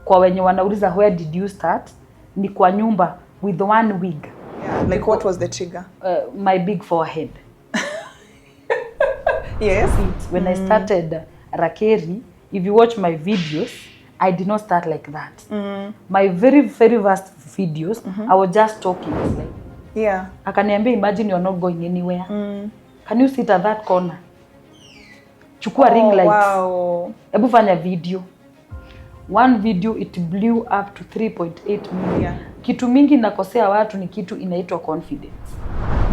kwa wenye wanauliza where did you start, ni kwa nyumba with one wig. Yeah, like what was the trigger? My big forehead. Yes. When I started Rakeeri, if you watch my videos, I did not start like that. My very first videos, I was just talking. Like, yeah. Akaniambia, imagine you're not going anywhere. Can you sit at that corner? Chukua ring lights. Wow. Ebu fanya video. One video it blew up to 3.8 million. Yeah. Kitu mingi nakosea watu ni kitu inaitwa confidence.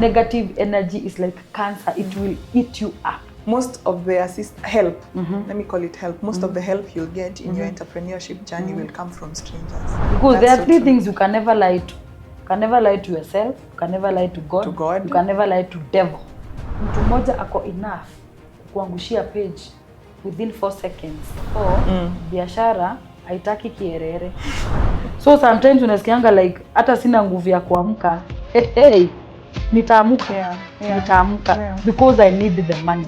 Negative energy is like cancer. It will eat you up. Most of the help, let me call it help, most of the help you'll get in your entrepreneurship journey will come from strangers. Because there are three things you can never lie to. You can never lie to yourself, you can never lie to God, you can never lie to devil. Mtu mmoja ako enough kuangushia page within 4 seconds. Biashara haitaki kierere. So sometimes unasikianga like hata sina nguvu ya kuamka. Hey, nitaamuka. Nitaamuka because I need the money.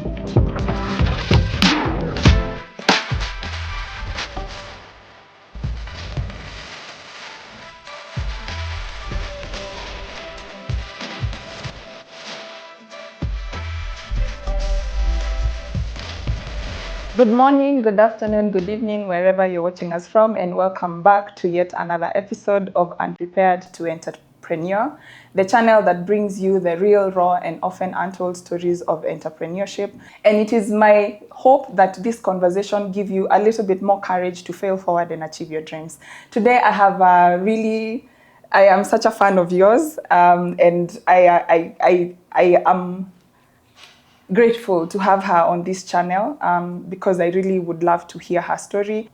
Good morning, good afternoon, good evening, wherever you're watching us from, and welcome back to yet another episode of Unprepared to Entrepreneur, the channel that brings you the real, raw, and often untold stories of entrepreneurship. And it is my hope that this conversation give you a little bit more courage to fail forward and achieve your dreams. Today, I have I am such a fan of yours, and I am grateful to have her on this channel because I really would love to hear her story.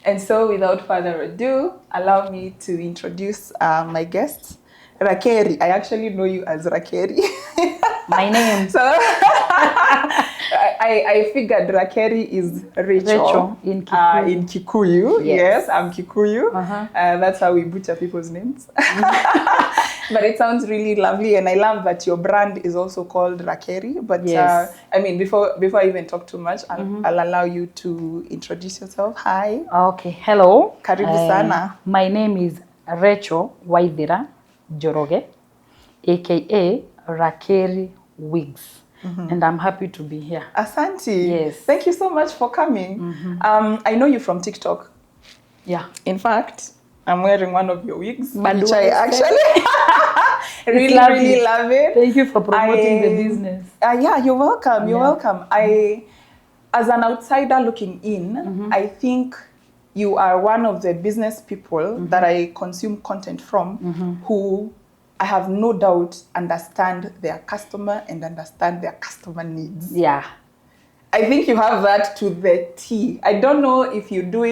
And so without further ado, allow me to introduce my guest, Rakeeri. I actually know you as Rakeeri. My name. So I figured Rakeeri is Rachel in Kikuyu. In Kikuyu. Yes, I'm Kikuyu. That's how we butcher people's names. But it sounds really lovely, and I love that your brand is also called Rakeeri. But yes. I mean, before I even talk too much, I'll allow you to introduce yourself. Hi. Okay. Hello. Karibu sana. My name is Rachel Waithira Joroge, aka Rakeeri Wigs. And I'm happy to be here. Asante. Yes. Thank you so much for coming. I know you from TikTok. Yeah. In fact, I'm wearing one of your wigs, But which I actually really love it. Thank you for promoting the business. Yeah, you're welcome. You're welcome. As an outsider looking in, I think you are one of the business people that I consume content from who I have no doubt understand their customer and understand their customer needs. Yeah. I think you have that to the T. I don't know if you do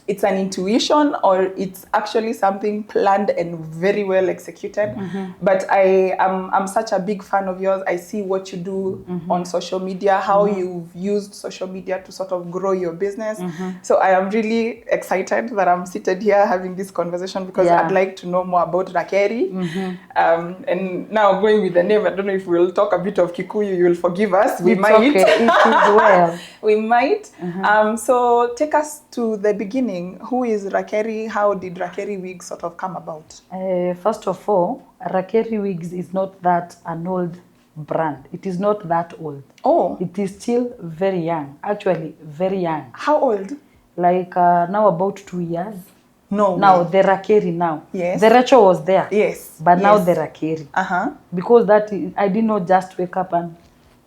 it's an intuition or it's actually something planned and very well executed. But I'm such a big fan of yours. I see what you do on social media, how you've used social media to sort of grow your business. So I am really excited that I'm seated here having this conversation because I'd like to know more about Rakeeri. And now going with the name, I don't know if we'll talk a bit of Kikuyu, you'll forgive us. We might. Okay. It is well. We might. So take us to the beginning. Who is Rakeeri? How did Rakeeri Wigs sort of come about? First of all, Rakeeri Wigs is not that an old brand. It is not that old. Oh. It is still very young. Actually, very young. How old? Like now about 2 years. No. Now the Rakeeri now. Yes. The Rachel was there. Yes. But now the Rakeeri. Because I did not just wake up and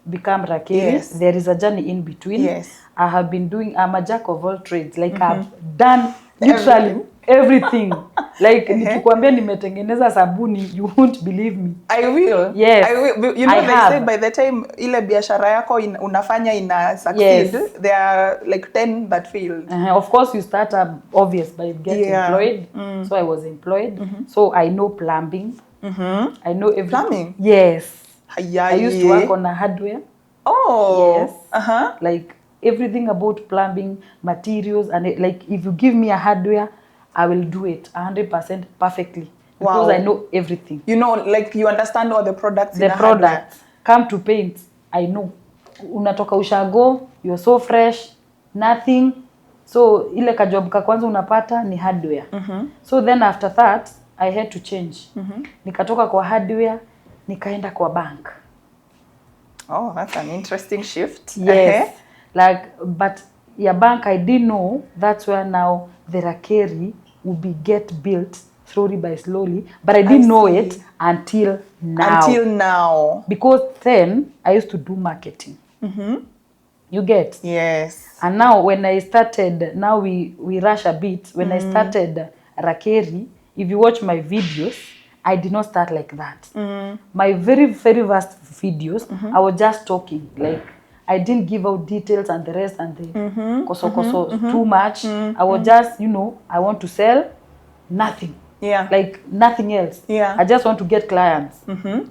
become Rakeeri. Yes. There is a journey in between. Yes. I have been doing, I'm a jack of all trades. Like I've done literally everything. Like nikikwambia nimetengeneza sabuni, you won't believe me. I will. Yes. I will. You know, they say by the time ile biashara yako unafanya ina succeed, there are like 10 that failed. Of course, you start obvious by getting employed. So I was employed. So I know plumbing. I know everything. Plumbing? Yes. I used to work on a hardware. Oh. Yes. Like everything about plumbing, materials, and like if you give me a hardware, I will do it 100% perfectly. Because I know everything. You know, like you understand all the products in the products. Come to paint, I know. Unatoka ushago, you're so fresh, nothing. So ile ka job ka kwanza unapata ni hardware. So then after that I had to change. Nikatoka kwa hardware nikaenda kwa bank. Oh, that's an interesting shift. Yes. Like, but bank, I didn't know that's where now the Rakeeri will be get built slowly by slowly. But I didn't know it until now. Until now. Because then I used to do marketing. You get? Yes. And now when I started, now we rush a bit. When I started Rakeeri, if you watch my videos, I did not start like that. My very first videos, I was just talking. Like, I didn't give out details and the rest and the koso too much. I was just, you know, I want to sell nothing. Yeah. Like nothing else. Yeah. I just want to get clients.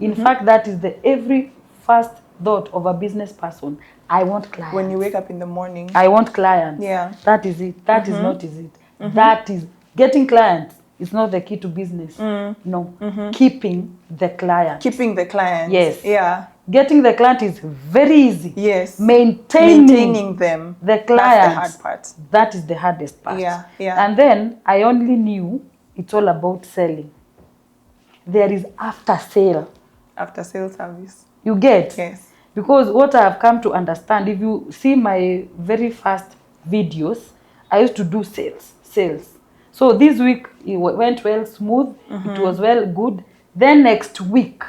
In fact, that is the every first thought of a business person. I want clients. When you wake up in the morning. I want clients. Yeah. That is it. That is not is it. That is getting clients. It's not the key to business. No. Keeping the client. Keeping the client. Yes. Yeah. Getting the client is very easy. Yes. Maintaining them. The client. That's the hard part. That is the hardest part. Yeah. Yeah. And then I only knew it's all about selling. There is after sale. After sale service. You get? Yes. Because what I have come to understand, if you see my very first videos, I used to do sales. So this week it went well smooth, it was well good. Then next week,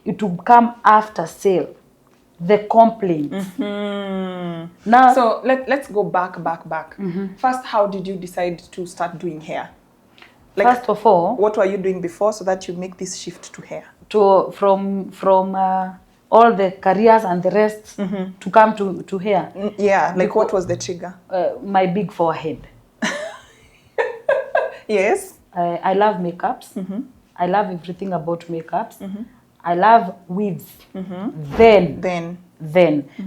it will come after sale, the complaints. Now, so let's go back. First, how did you decide to start doing hair? Like, first of all, what were you doing before so that you make this shift to hair? From all the careers and the rest to come to hair. Yeah, like because, what was the trigger? My big forehead. Yes. I love makeups. I love everything about makeups. I love wigs. Then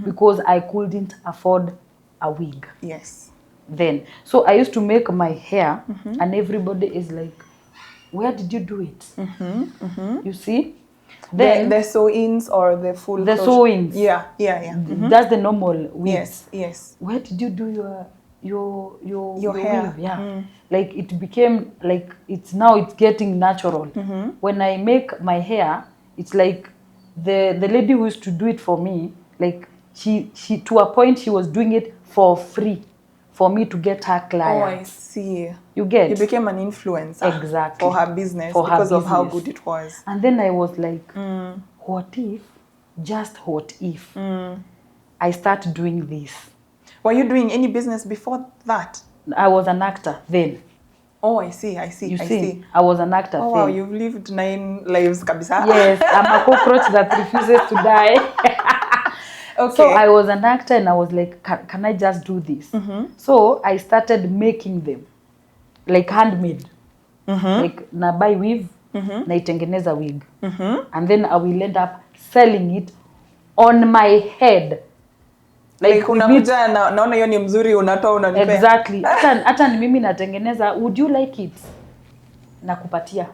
because I couldn't afford a wig. Yes. Then. So I used to make my hair and everybody is like, where did you do it? You see? Then the sew-ins or the full the sew-ins. Yeah. That's the normal wigs. Yes. Where did you do your hair? Weave? Yeah. Like it became like it's getting natural. When I make my hair, it's like the lady who used to do it for me, like she to a point she was doing it for free for me to get her clients. Oh, I see. You get? You became an influencer. Exactly. For her business because of how good it was. And then I was like, what if I start doing this? Were you doing any business before that? I was an actor then. Oh, I see. You see, I was an actor then. Wow, you've lived 9 lives, kabisa. Yes, I'm a cockroach that refuses to die. Okay. So I was an actor and I was like, can I just do this? So I started making them, like handmade. Like na buy weave, na itengeneza wig. And then I will end up selling it on my head. Like unakuja naona hiyo ni mzuri unatoa unanipea. Exactly. Hata ni mimi natengeneza, would you like it? Nakupatia.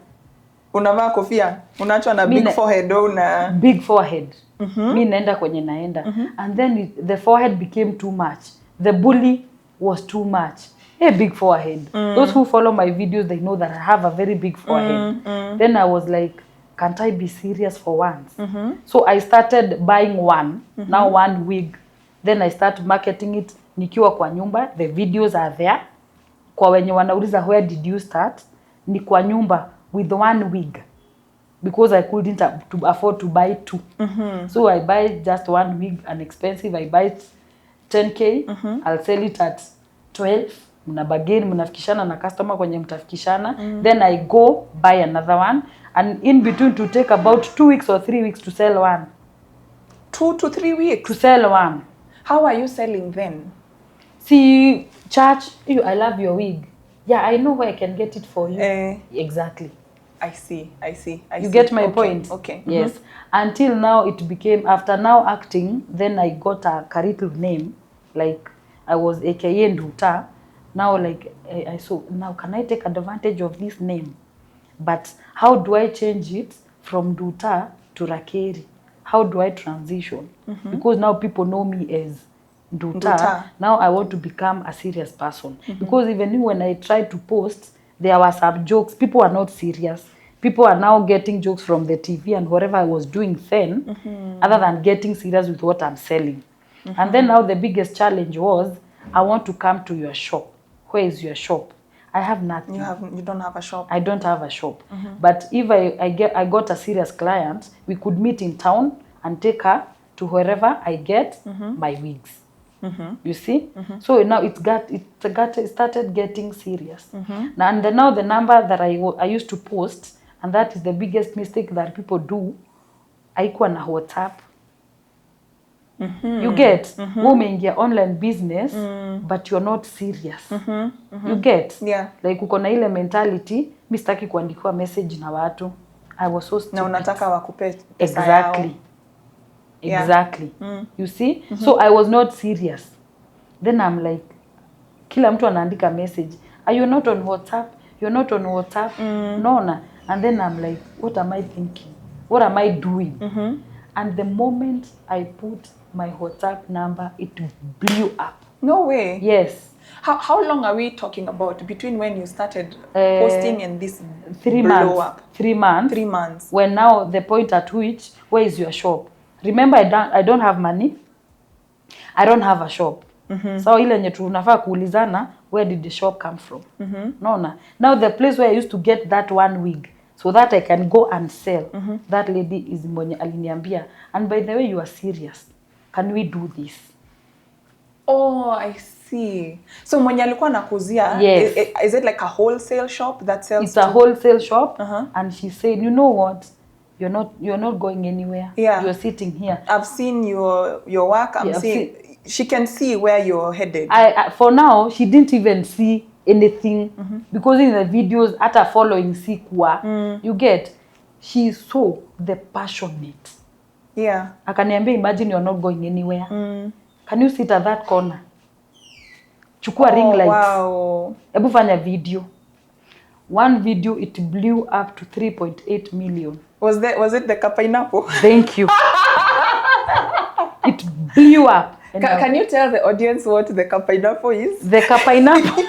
Unavaa kofia, unaachwa na big forehead au na big forehead. Mimi naenda kwenye naenda. And then the forehead became too much. The bully was too much. A big forehead. Those who follow my videos, they know that I have a very big forehead. Then I was like, can't I be serious for once? So I started buying one, now one wig. Then I start marketing it nikiwa kwa nyumba. The videos are there. Kwa wenye wanauliza where did you start? Ni kwa nyumba with one wig. Because I couldn't afford to buy two. So I buy just one wig, an expensive. I buy it 10K. I'll sell it at 12. Mnabageni, mnafikishana na customer kwenye mtafikishana. Then I go buy another one. And in between to take about 2 weeks or 3 weeks to sell one. 2 to 3 weeks? To sell one. How are you selling then? See, church, I love your wig. Yeah, I know where I can get it for you. Exactly. I see. You get my point? Okay. Yes. Until now it became, after now acting, then I got a curriculum name. Like, I was AKA Nduta. Now, like, I saw, now can I take advantage of this name? But how do I change it from Nduta to Rakeeri? How do I transition? Because now people know me as Nduta. Now I want to become a serious person. Because even when I tried to post, there were some jokes. People are not serious. People are now getting jokes from the TV and whatever I was doing then, other than getting serious with what I'm selling. And then now the biggest challenge was, I want to come to your shop. Where is your shop? I have nothing. You don't have a shop. I don't have a shop. But if I got a serious client, we could meet in town and take her to wherever I get my wigs. You see? So now it started getting serious. And now the number that I used to post, and that is the biggest mistake that people do, haikuwa na WhatsApp. You get? Umeingia online business, but you're not serious. You get? Yeah. Like uko na ile mentality, mimi sitaki kuandikiwa message na watu. I was so stupid. Na unataka wakupe pesa exactly. yao. Exactly. You see? So I was not serious. Then I'm like, kila mtu anaandika message. Are you not on WhatsApp? You're not on WhatsApp? No. And then I'm like, what am I thinking? What am I doing? And the moment I put my WhatsApp number, it blew up. No way. Yes. How long are we talking about between when you started posting and this 3 blow months. up? 3 months. 3 months. When now the point at which, where is your shop? Remember, I don't have money. I don't have a shop. So ile nye tunafaa kuulizana, where did the shop come from? No. Now the place where I used to get that one wig, so that I can go and sell. That lady is mwenye aliniambia, and by the way, you are serious. Can we do this? Oh, I see. So mwenye alikuwa nakuzia, yes. Is it like a wholesale shop that sells? It's a wholesale shop, and she said, you know what? You're not going anywhere. Yeah. You're sitting here. I've seen your work. She can see where you're headed. For now, she didn't even see anything because in the videos, after following Sikwa, you get, she's so passionate. Yeah. Akaniambia, imagine you're not going anywhere. Can you sit at that corner? Chukua ring lights. Wow. Ebu fanya video. One video, it blew up to 3.8 million. Was it the pineapple? Thank you. It blew up. Can you tell the audience what the pineapple is? The pineapple.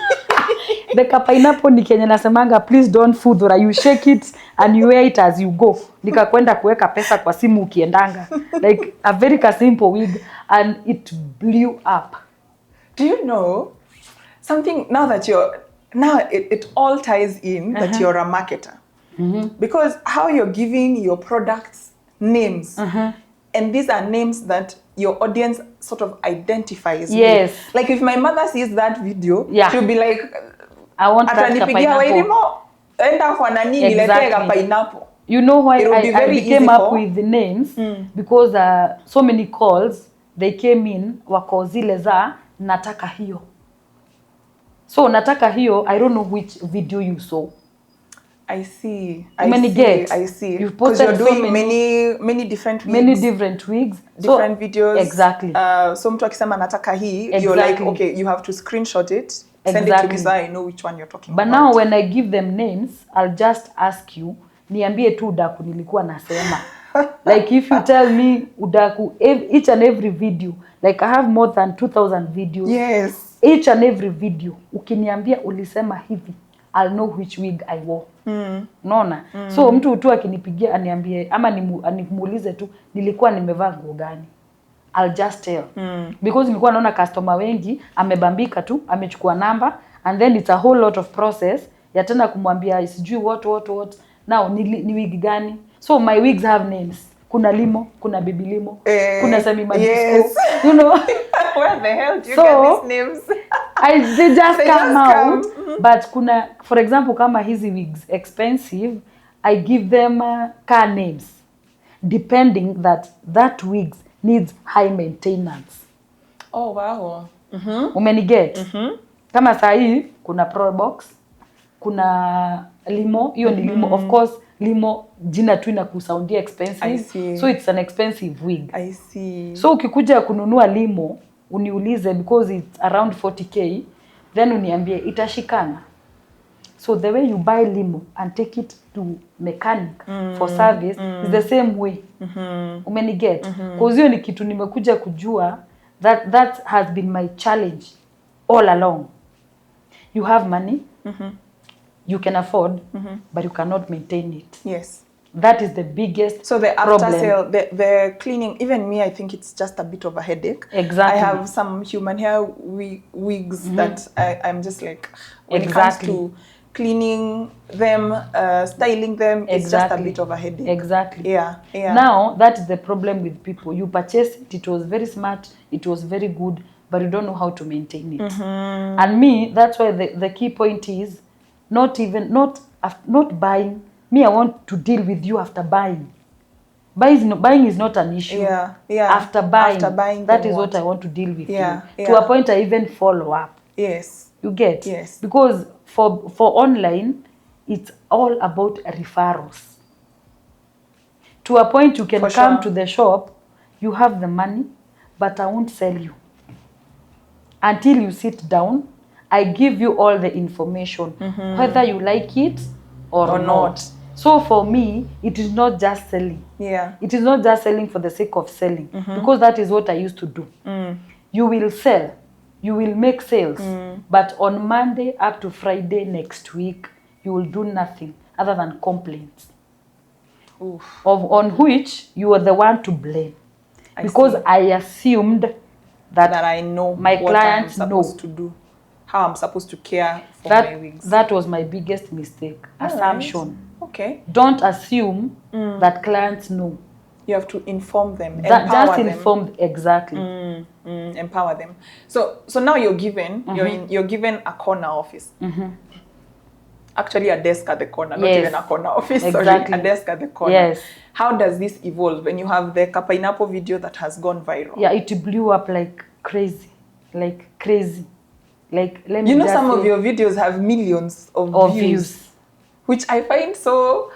The pineapple ni kenye nasemanga, please don't fudhura, you shake it and you wear it as you go. Nikakwenda kuweka pesa kwa simu ukiendanga. Like a very simple wig, and it blew up. Do you know something now that it all ties in that you're a marketer? Because how you're giving your products names, and these are names that your audience sort of identifies with. Like if my mother sees that video, she'll be like, I want that pineapple. Pineapple. You know why I came up with the names? Because so many calls, they came in, wako zile za nataka hiyo. So nataka hiyo, I don't know which video you saw. I see. I see. You've posted you're doing so many different wigs. Many different wigs. Different videos. Exactly. So mtu akisema nataka hii, you're like, okay, you have to screenshot it, send it to me so I know which one you're talking about. But now when I give them names, I'll just ask you, niambie tu udaku nilikuwa nasema. Like if you tell me udaku, each and every video, like I have more than 2,000 videos. Yes. Each and every video, ukiniambia ulisema hivi, I'll know which wig I wore. Unaona? So mtu tu akinipigia aniambie ama nimuulize tu nilikuwa nimevaa nguo gani, I'll just tell. Because nilikuwa naona customer wengi amebambika tu, amechukua namba, and then it's a whole lot of process ya tena kumwambia sijui what. Now ni wig gani? So my wigs have names. Kuna Limo, kuna Baby Limo, kuna Semi Madisco. Yes. You know? Where the hell do you get these names? They just come out. But kuna, for example, kama hizi wigs expensive, I give them car names, depending that wigs needs high maintenance. Oh wow. Umeniget? Kama saa hii kuna Pro Box, kuna Limo, hiyo ni Limo. Of course, Limo jina tu inakusoundia expensive. So it's an expensive wig. I see. So ukikuja kununua Limo, uniulize because it's around 40k, then uniambie itashikana. So the way you buy Limo and take it to mechanic for service is the same way. Umeniget? Because hiyo ni kitu nimekuja kujua That has been my challenge all along. You have money, you can afford, but you cannot maintain it. Yes. That is the biggest So the problem. after sale, the cleaning, even me, I think it's just a bit of a headache. Exactly. I have some human hair wigs that I'm just like, when it comes to cleaning them, styling them, it's just a bit of a headache. Exactly. Yeah. Now, that is the problem with people. You purchase it was very smart, it was very good, but you don't know how to maintain it. And me, that's why the key point is not buying. Me, I want to deal with you after buying. Buying is not an issue. Yeah. After buying that is what I want to deal with you. To a point I even follow up. Yes. You get? Yes. Because for online, it's all about referrals. To a point you can come to the shop, you have the money, but I won't sell you. Until you sit down, I give you all the information, whether you like it or not. So for me, it is not just selling. Yeah. It is not just selling for the sake of selling, because that is what I used to do. You will sell, you will make sales, but on Monday up to Friday next week, you will do nothing other than complaints. On which you are the one to blame. Because I assumed that I know my clients know to do, how I'm supposed to care for my wigs. That was my biggest mistake. Assumption. Okay. Don't assume that clients know. You have to inform them, empower them. Inform, exactly. Empower them. So now you're given you're given a corner office. Actually, a desk at the corner, not even a corner office. Sorry, a desk at the corner. Yes. How does this evolve when you have the pineapple video that has gone viral? Yeah, it blew up like crazy, Like, let me just some of your videos have millions of views, which I find so.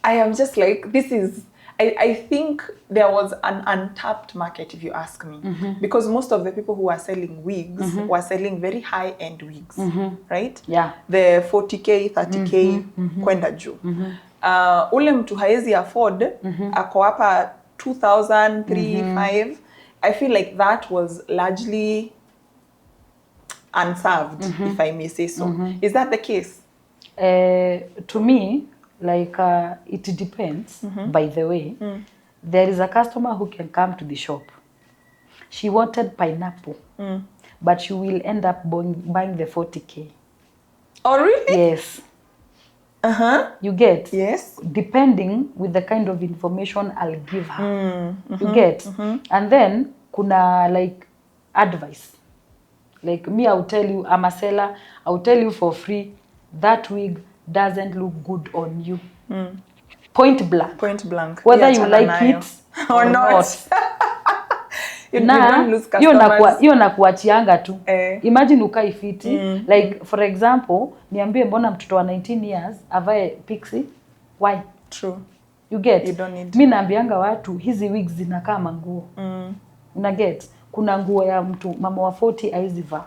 I am just like, this is. I think there was an untapped market, if you ask me, because most of the people who are selling wigs were selling very high-end wigs, right? Yeah. The 40K, 30K, kwenda juu. Ule mtu haezi afford, ako hapa 2,000, 3,500. I feel like that was largely unserved, if I may say so. Is that the case? To me, like it depends. By the way, there is a customer who can come to the shop. She wanted pineapple, but she will end up buying the 40K. Oh, really? Yes. You get? Yes. Depending with the kind of information I'll give her. You get? And then kuna like advice. Like me, I'll tell you, I'm a seller, I'll tell you for free, that wig doesn't look good on you. Point blank. Point blank. Whether you like it or not. Na hiyo nakuachianga tu. Imagine ukaifiti. Like for example, niambie mbona mtoto wa 19 years avae pixie? Why? True. You get? You don't need. Mi naambianga watu hizi wigs zinakaa manguo. Una get? Kuna nguo ya mtu mama wa 40 aizivaa.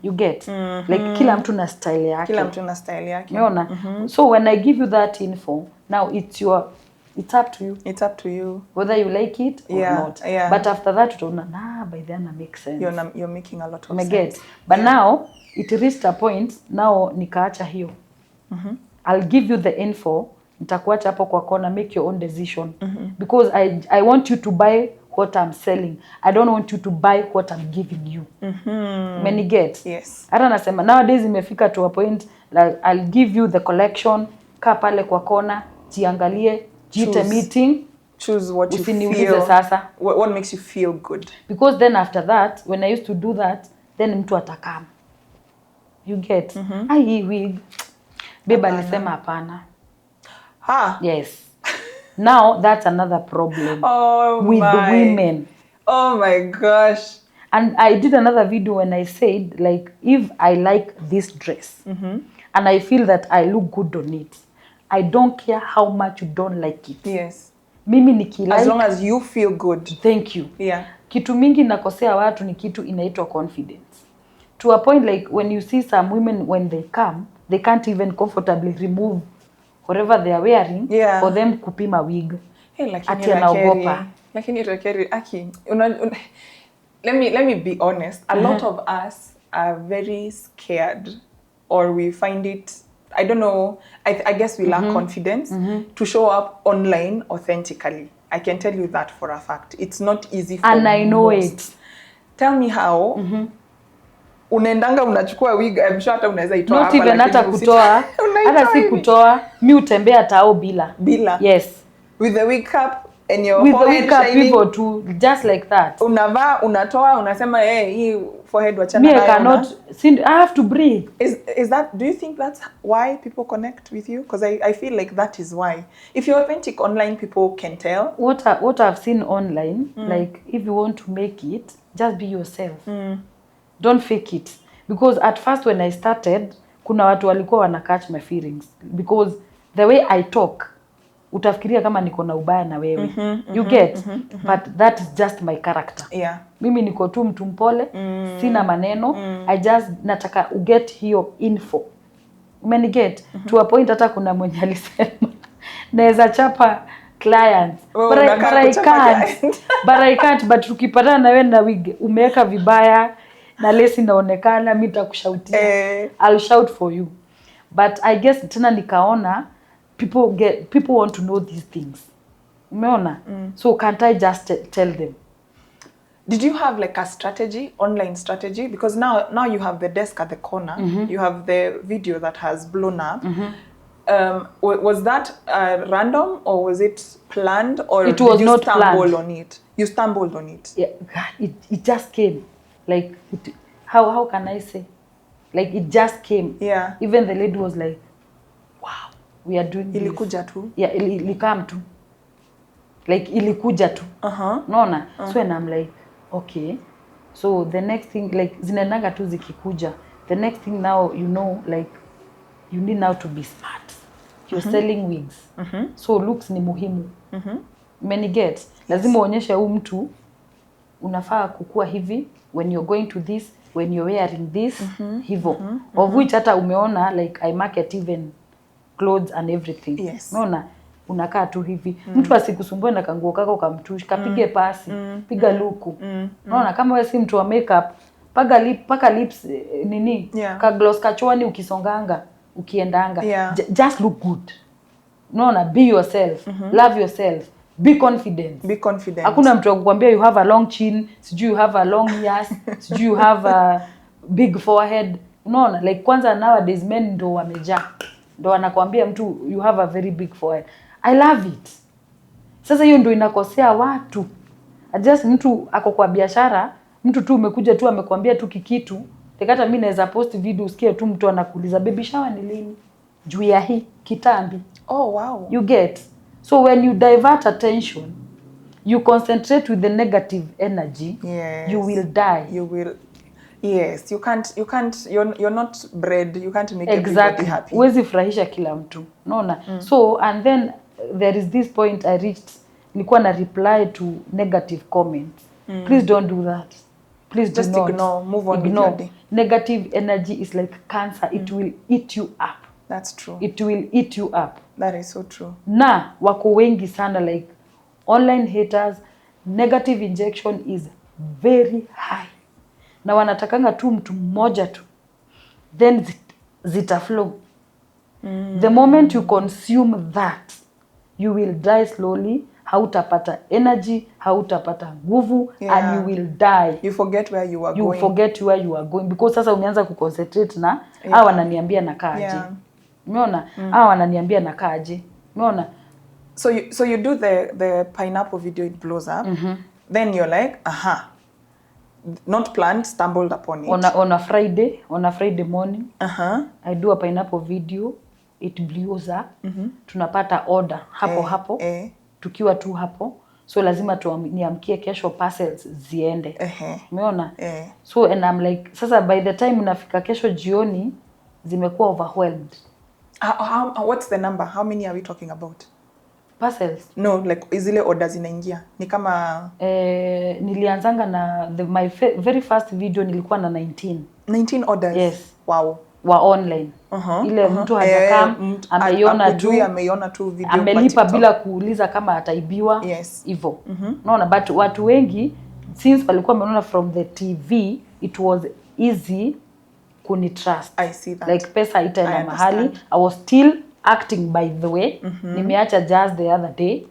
You get? Like kila mtu na style yake. Kila mtu na style yake. Unaona? So when I give you that info, now it's up to you. It's up to you. Whether you like it or not. Yeah. But after that, utaona, by then it makes sense. You're making a lot of sense. Get. But now, it reached a point, now nikaacha hiyo. I'll give you the info, nitakuacha hapo kwa kona, make your own decision. Because I want you to buy what I'm selling. I don't want you to buy what I'm giving you. Many get? Yes. Hata nasema, nowadays imefika to a point, like, I'll give you the collection, kaa pale kwa kona, jiangalie, jite meeting. Choose what you feel. Sasa. What makes you feel good. Because then after that, when I used to do that, then mtu atakam. You get? Hii wig. Babe alisema hapana. Yes. Now that's another problem with women. Oh my gosh. And I did another video when I said, like, if I like this dress and I feel that I look good on it, I don't care how much you don't like it. Yes. Mimi nikilike, as long as you feel good. Thank you. Yeah. Kitu mingi nakosea watu ni kitu inaitwa confidence. To a point, like when you see some women when they come, they can't even comfortably remove whatever they are wearing for them kupima wig. Hey, lakini anaogopa. Lakini Rakeeri, aki, let me be honest. A lot of us are very scared, or we find it, I don't know, I guess we lack confidence to show up online authentically. I can tell you that for a fact. It's not easy for And I know most. it. Tell me how. Unaendanga unachukua wig, I'm sure hata unaweza itoa hapa. Not even hata kutoa, hata si kutoa, mi utembea tao bila. Yes. With the wig cap and your with forehead the wig cap shining. people too, just like that. Unavaa, unatoa, unasema hii forehead wachana nayo. Me, I cannot, I have to breathe. Is that, do you think that's why people connect with you? Because I feel like that is why. If you're authentic online, people can tell. What I've seen online, like if you want to make it, just be yourself. Don't fake it. Because at first when I started, kuna watu walikuwa wana catch my feelings. Because the way I talk, utafikiria kama niko na ubaya na wewe. You get? But that is just my character. Yeah. Mimi niko tu mtu mpole, sina maneno. I just nataka get hiyo info. Umeni get? To a point hata kuna mwenye alisema naweza chapa clients. Oh, but I can't. But I can't. But tukipatana na wewe na wig umeweka vibaya na lesi naonekana, mimi nitakushautia. I'll shout for you. But I guess tena nikaona people want to know these things. Umeona? So can't I just tell them? Did you have like a strategy, online strategy? Because now you have the desk at the corner. You have the video that has blown up. Was that random, or was it planned, or it was did you not stumble planned. on it? You stumbled on it. Yeah, it just came. Like how can I say? Like it just came. Yeah. Even the lady was like, wow, we are doing this. Ilikuja tu. Yeah, ilikam tu. Like ilikuja tu. Naona? So and I'm like, okay. So the next thing, like zinaendanga tu zikikuja. The next thing now, you know, like you need now to be smart. You're selling wigs. So looks ni muhimu. Many get. Lazima uonyeshe huyu mtu unafaa kukua hivi when you're going to this, when you're wearing this, hivyo. Of which hata umeona, like I market even clothes and everything. Yes. Unaona? Unakaa tu hivi. Mtu asikusumbue na kanguo kako kamtushi, kapige pasi, piga luku. Unaona, kama wewe si mtu wa makeup, paka lips nini? Ka gloss kachwani ukisonganga, ukiendanga. Just look good. Unaona, be yourself, love yourself. Be confident. Be confident. Hakuna mtu akukwambia you have a long chin, sijui you have a long ears, sijui you have a big forehead. Unaona, like kwanza nowadays men ndo wamejaa. Ndo wanakuambia mtu you have a very big forehead. I love it. Sasa hiyo ndo inakosea watu. Just mtu ako kwa biashara, mtu tu umekuja tu amekwambia tu kikitu. Tekata mimi naweza post video usikie tu mtu anakuuliza baby shower ni lini? Juu ya hii kitambi. Oh wow. You get? So when you divert attention, you concentrate with the negative energy, you will die. You will. Yes, you can't, you're not bred, you can't make everybody happy. Huwezi furahisha kila mtu. Unaona? So, and then there is this point I reached, nilikuwa na reply to negative comments. Please don't do that. Please just do not. Ignore, move on ignore. With your day. Negative energy is like cancer. It will eat you up. That's true. It will eat you up. That is so true. Na wako wengi sana, like online haters, negative injection is very high. Na wanatakanga tu mtu mmoja tu. Then zita flow. The moment you consume that, you will die slowly. Hautapata energy, hautapata nguvu, and you will die. You forget where you are going. You forget where you are going. Because sasa umeanza kuconcentrate na hawa wananiambia nakaaje. Umeona? Hawa wananiambia nakaaje. Umeona? So you do the pineapple video, it blows up. Then you're like, not planned, stumbled upon it. On a Friday morning, I do a pineapple video, it blows up. Tunapata order hapo. Tukiwa tu hapo. So lazima niamkie kesho parcels ziende. Umeona? So and I'm like, sasa by the time unafika kesho jioni zimekuwa overwhelmed. What's the number? How many are we talking about? Parcels? No, like zile orders inaingia. Ni kama nilianzanga na my very first video nilikuwa na 19 orders. Yes. Wow. Wa online. Ile mtu hajakaa ameiona tu video, amelipa bila kuuliza kama ataibiwa. Yes. Hivyo. Unaona, but watu wengi Since walikuwa wamenona from the TV, it was easy kuni trust. I see that. Like pesa itaenda mahali. I was still acting, by the way. Nimeacha just the other day.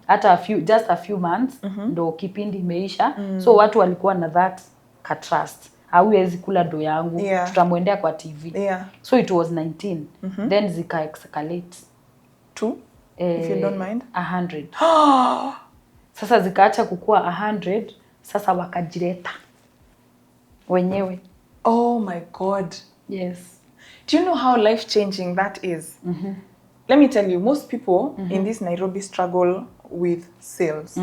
Hata just a few months ndo kipindi imeisha. So watu walikuwa na that ka trust. Hauwezi kula do yangu, tutamwendea kwa TV. So it was 19. Then zika escalate to if you don't mind 100. Sasa zikaacha kukua 100, sasa wakajireta wenyewe. Oh my God. Yes. Do you know how life changing that is? Let me tell you, most people in this Nairobi struggle with sales.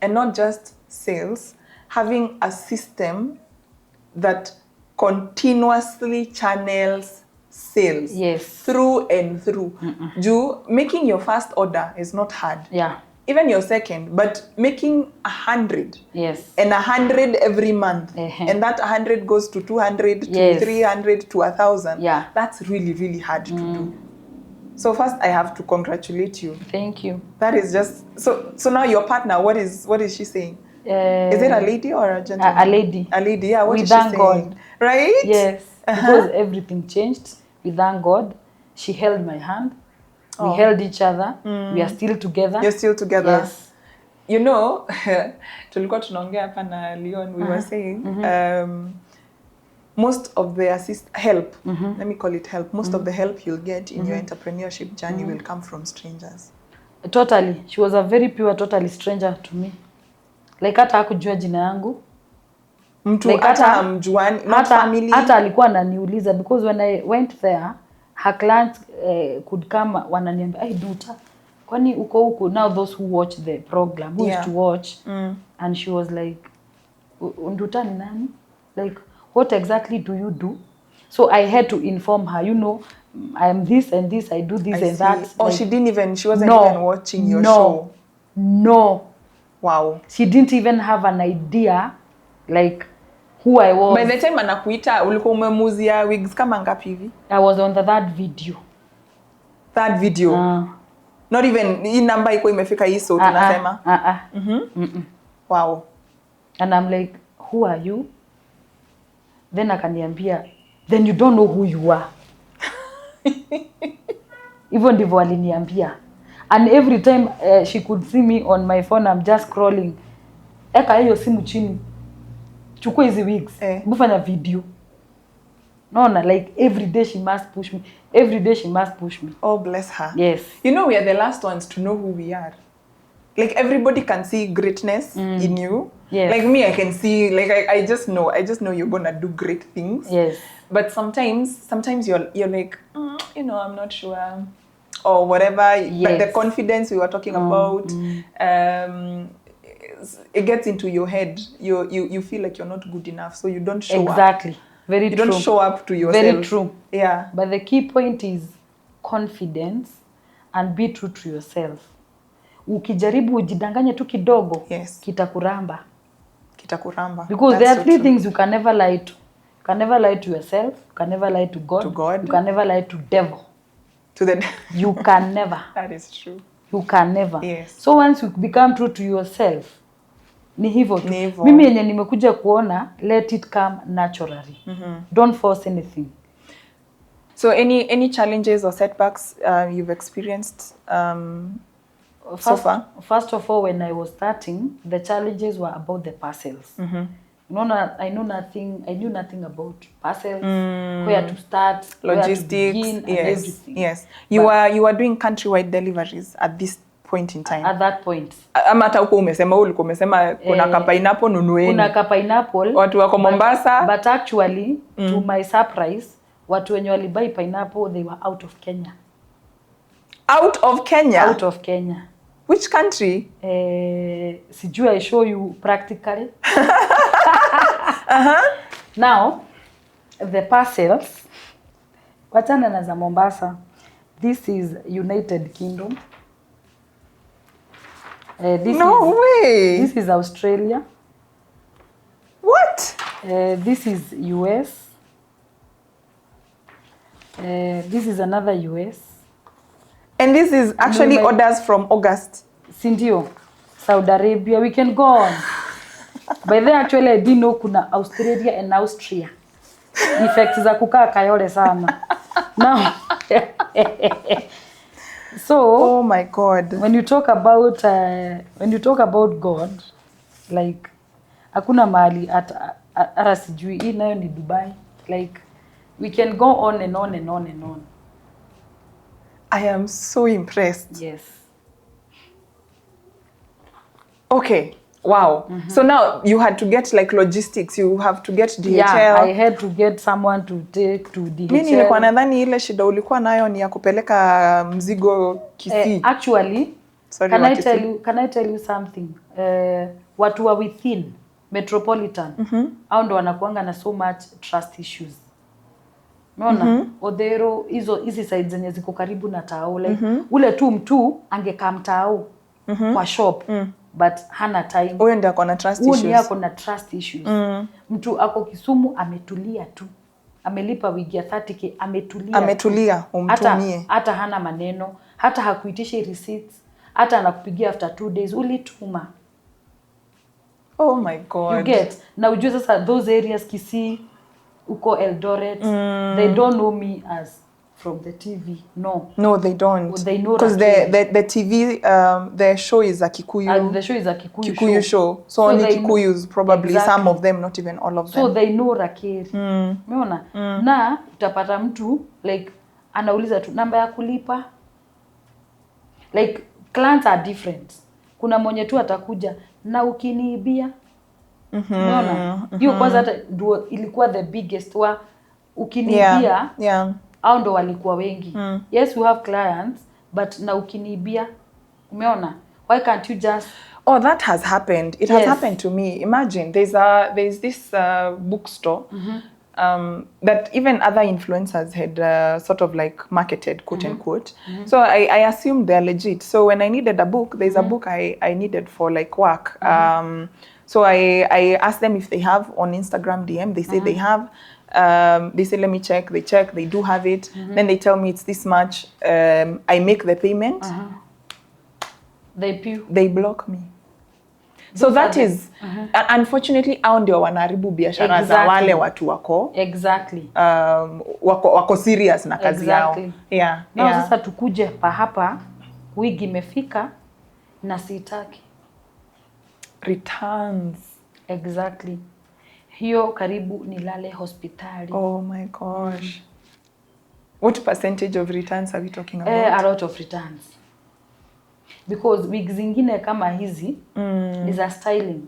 And not just sales, having a system that continuously channels sales through and through. Making your first order is not hard. Even your second, but making 100 and 100 every month, and that 100 goes to 200 to 300 to 1,000. That's really, really hard to do. So first, I have to congratulate you. Thank you. That is just so. Now your partner, what is she saying? Is it a lady or a gentleman? A lady. A lady. Yeah. What we is she thank saying? God. Right? Yes. Because everything changed. We thank God. She held my hand. We held each other. We are still together. You're still together. Yes. You know, tulikuwa tunaongea hapa na Leon, we were saying most of the help, let me call it help, most of the help you'll get in your entrepreneurship journey will come from strangers. Totally. She was a very pure, totally stranger to me. Like hata hakujua jina yangu. Mtu like hata mjuani, not family. Hata alikuwa ananiuliza because when I went there, her clients could come wananiambia, "Hey Duta, kwani uko huko?" Now those who watch the program, who used to watch, and she was like, "Duta ni nani? Like, what exactly do you do?" So I had to inform her, you know, I am this and this, I do this and that. Oh, like, she wasn't even watching your show. No. Wow. She didn't even have an idea, like, who I was. By the time anakuita, ulikuwa umemuzia wigs kama ngapi hivi? I was on that video. That video? Not even, hii namba iko imefika hii so tunasema? Wow. And I'm like, who are you? Then akaniambia, then you don't know who you are. Hivyo ndivyo aliniambia. And every time she could see me on my phone, I'm just scrolling. Eka hiyo simu chini. Chukua hizi wigs. Bufanya video. No, like every day she must push me. Every day she must push me. Oh, bless her. Yes. You know, we are the last ones to know who we are. Like everybody can see greatness in you. Yes. Like me, I can see, like I just know you're gonna do great things. Yes. But sometimes you're like, you know, I'm not sure, or whatever. Yes. But the confidence we were talking about, it gets into your head. You feel like you're not good enough, so you don't show up. Exactly. Very true. You don't show up to yourself. Very true. Yeah. But the key point is confidence and be true to yourself. Ukijaribu ujidanganye tu kidogo, kitakuramba. Kitakuramba. Because there are three things you can never lie to. You can never lie to yourself, you can never lie to God, you can never lie to devil. To the you can never. That is true. You can never. Yes. So once you become true to yourself, ni hivyo tu. Mimi yenye nimekuja kuona, let it come naturally. Don't force anything. So any challenges or setbacks you've experienced so far? First of all, when I was starting, the challenges were about the parcels. I knew nothing about parcels, where to start, logistics, where to begin, and everything. Yes. You were doing countrywide deliveries at this point in time. At that point. Ama hata huko ulikuwa umesema kuna ka pineapple nunueni. Kuna ka pineapple. Watu wako Mombasa. But actually, to my surprise, watu wenye walibuy pineapple, they were out of Kenya. Out of Kenya? Out of Kenya. Which country? Sijui I show you practically. Now, the parcels, wachana na za Mombasa. This is United Kingdom. This is Australia. What? This is US. This is another US. And this is actually orders from August. Sindio, Saudi Arabia, we can go on. By the actually I didn't know kuna Australia and Austria. Effects za kukaa Kayole sana. Now so oh my God. When you talk about God, like hakuna mahali hata sijui hii nayo ni Dubai. Like we can go on and on and on and on. I am so impressed. Yes. Okay. Wow. So now you had to get like logistics. You have to get DHL. Yeah, I had to get someone to take to DHL. Mimi nilikuwa nadhani ile shida ulikuwa nayo ni ya kupeleka mzigo Kisii. Actually, sorry, can I tell you something? Watu wa within metropolitan au ndo wanakuanga na so much trust issues. Umeona? Odero hizi sides zenye ziko karibu na tao like ule tu mtu angekaa mtao kwa shop but hana time. Huyo ndio ako na trust issues. Huyo ako na trust issues. Mtu ako Kisumu ametulia tu. Amelipa wigi ya 30k ametulia. Umtumie. Hata hana maneno, hata hakuitishi receipts, hata anakupigia after 2 days ulituma. Oh my God. You get. Na ujue sasa those areas Kisii uko Eldoret, they don't know me as from the TV. No, they don't. They know because the TV the show is a Kikuyu. The show is a Kikuyu show. So only Kikuyus probably, exactly. Some of them, not even all of them. So they know Rakeeri. Umeona? Na utapata mtu like anauliza tu namba ya kulipa. Like clients are different. Kuna mwenye tu atakuja na ukiniibia. Umeona? Hiyo kwanza hata ilikuwa the biggest wa ukiniibia. Yeah. Au ndo walikuwa wengi. Yes, we have clients, but na ukiniibia. Umeona? Why can't you just... Oh, that has happened. It has happened to me. Imagine there's this bookstore that even other influencers had sort of like marketed, quote unquote. So I assumed they're legit. So when I needed a book, there's a book I needed for like work. So I asked them if they have on Instagram DM. They say they have. They say, let me check. They check. They do have it. Then they tell me it's this much. I make the payment. They block me. So that is, unfortunately, hao ndio wanaharibu biashara za wale watu wako. Exactly. Wako serious na kazi yao. Yeah. Sasa tukuje pa hapa, wigi imefika na sitaki. Returns. Exactly. Hiyo karibu nilale hospitali. Oh my gosh. What percentage of returns are we talking about? A lot of returns. Because wigs zingine kama hizi ni za styling.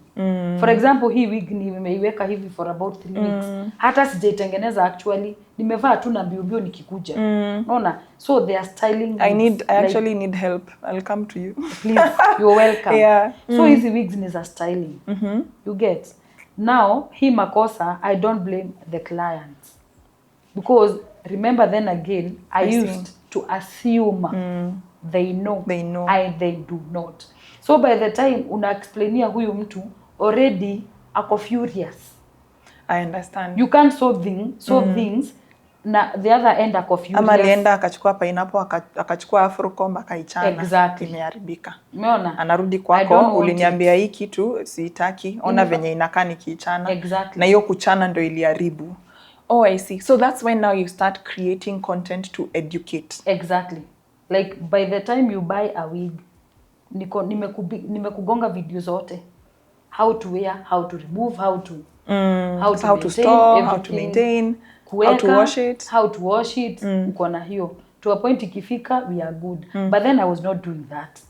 For example, hii wig nimeiweka hivi for about 3 weeks. Hata sijaitengeneza actually. Nimevaa tu na mbio nikikuja. Unaona? So they are styling. I actually need help. I'll come to you. Please, you're welcome. Yeah. So hizi wigs ni za styling. You get. Now, hii makosa, I don't blame the clients. Because remember then again, I used to assume they know. And they do not. So by the time una-explainia huyu mtu, already ako furious. I understand. You can't solve things na the other end ako furious. Ama alienda akachukua pineapple, akachukua afrocomb, akaichana. Exactly. Imeharibika. Umeona? Anarudi kwako, uliniambia hii kitu siitaki, ona venye inakaa nikiichana. Exactly. Na hiyo kuchana ndo iliharibu. Oh, I see. So that's when now you start creating content to educate. Exactly. Like by the time you buy a wig, nimekugonga video zote. How to wear, how to remove, how to store, how to maintain, how to wash it. Uko na hiyo. To a point ikifika, we are good. But then I was not doing that.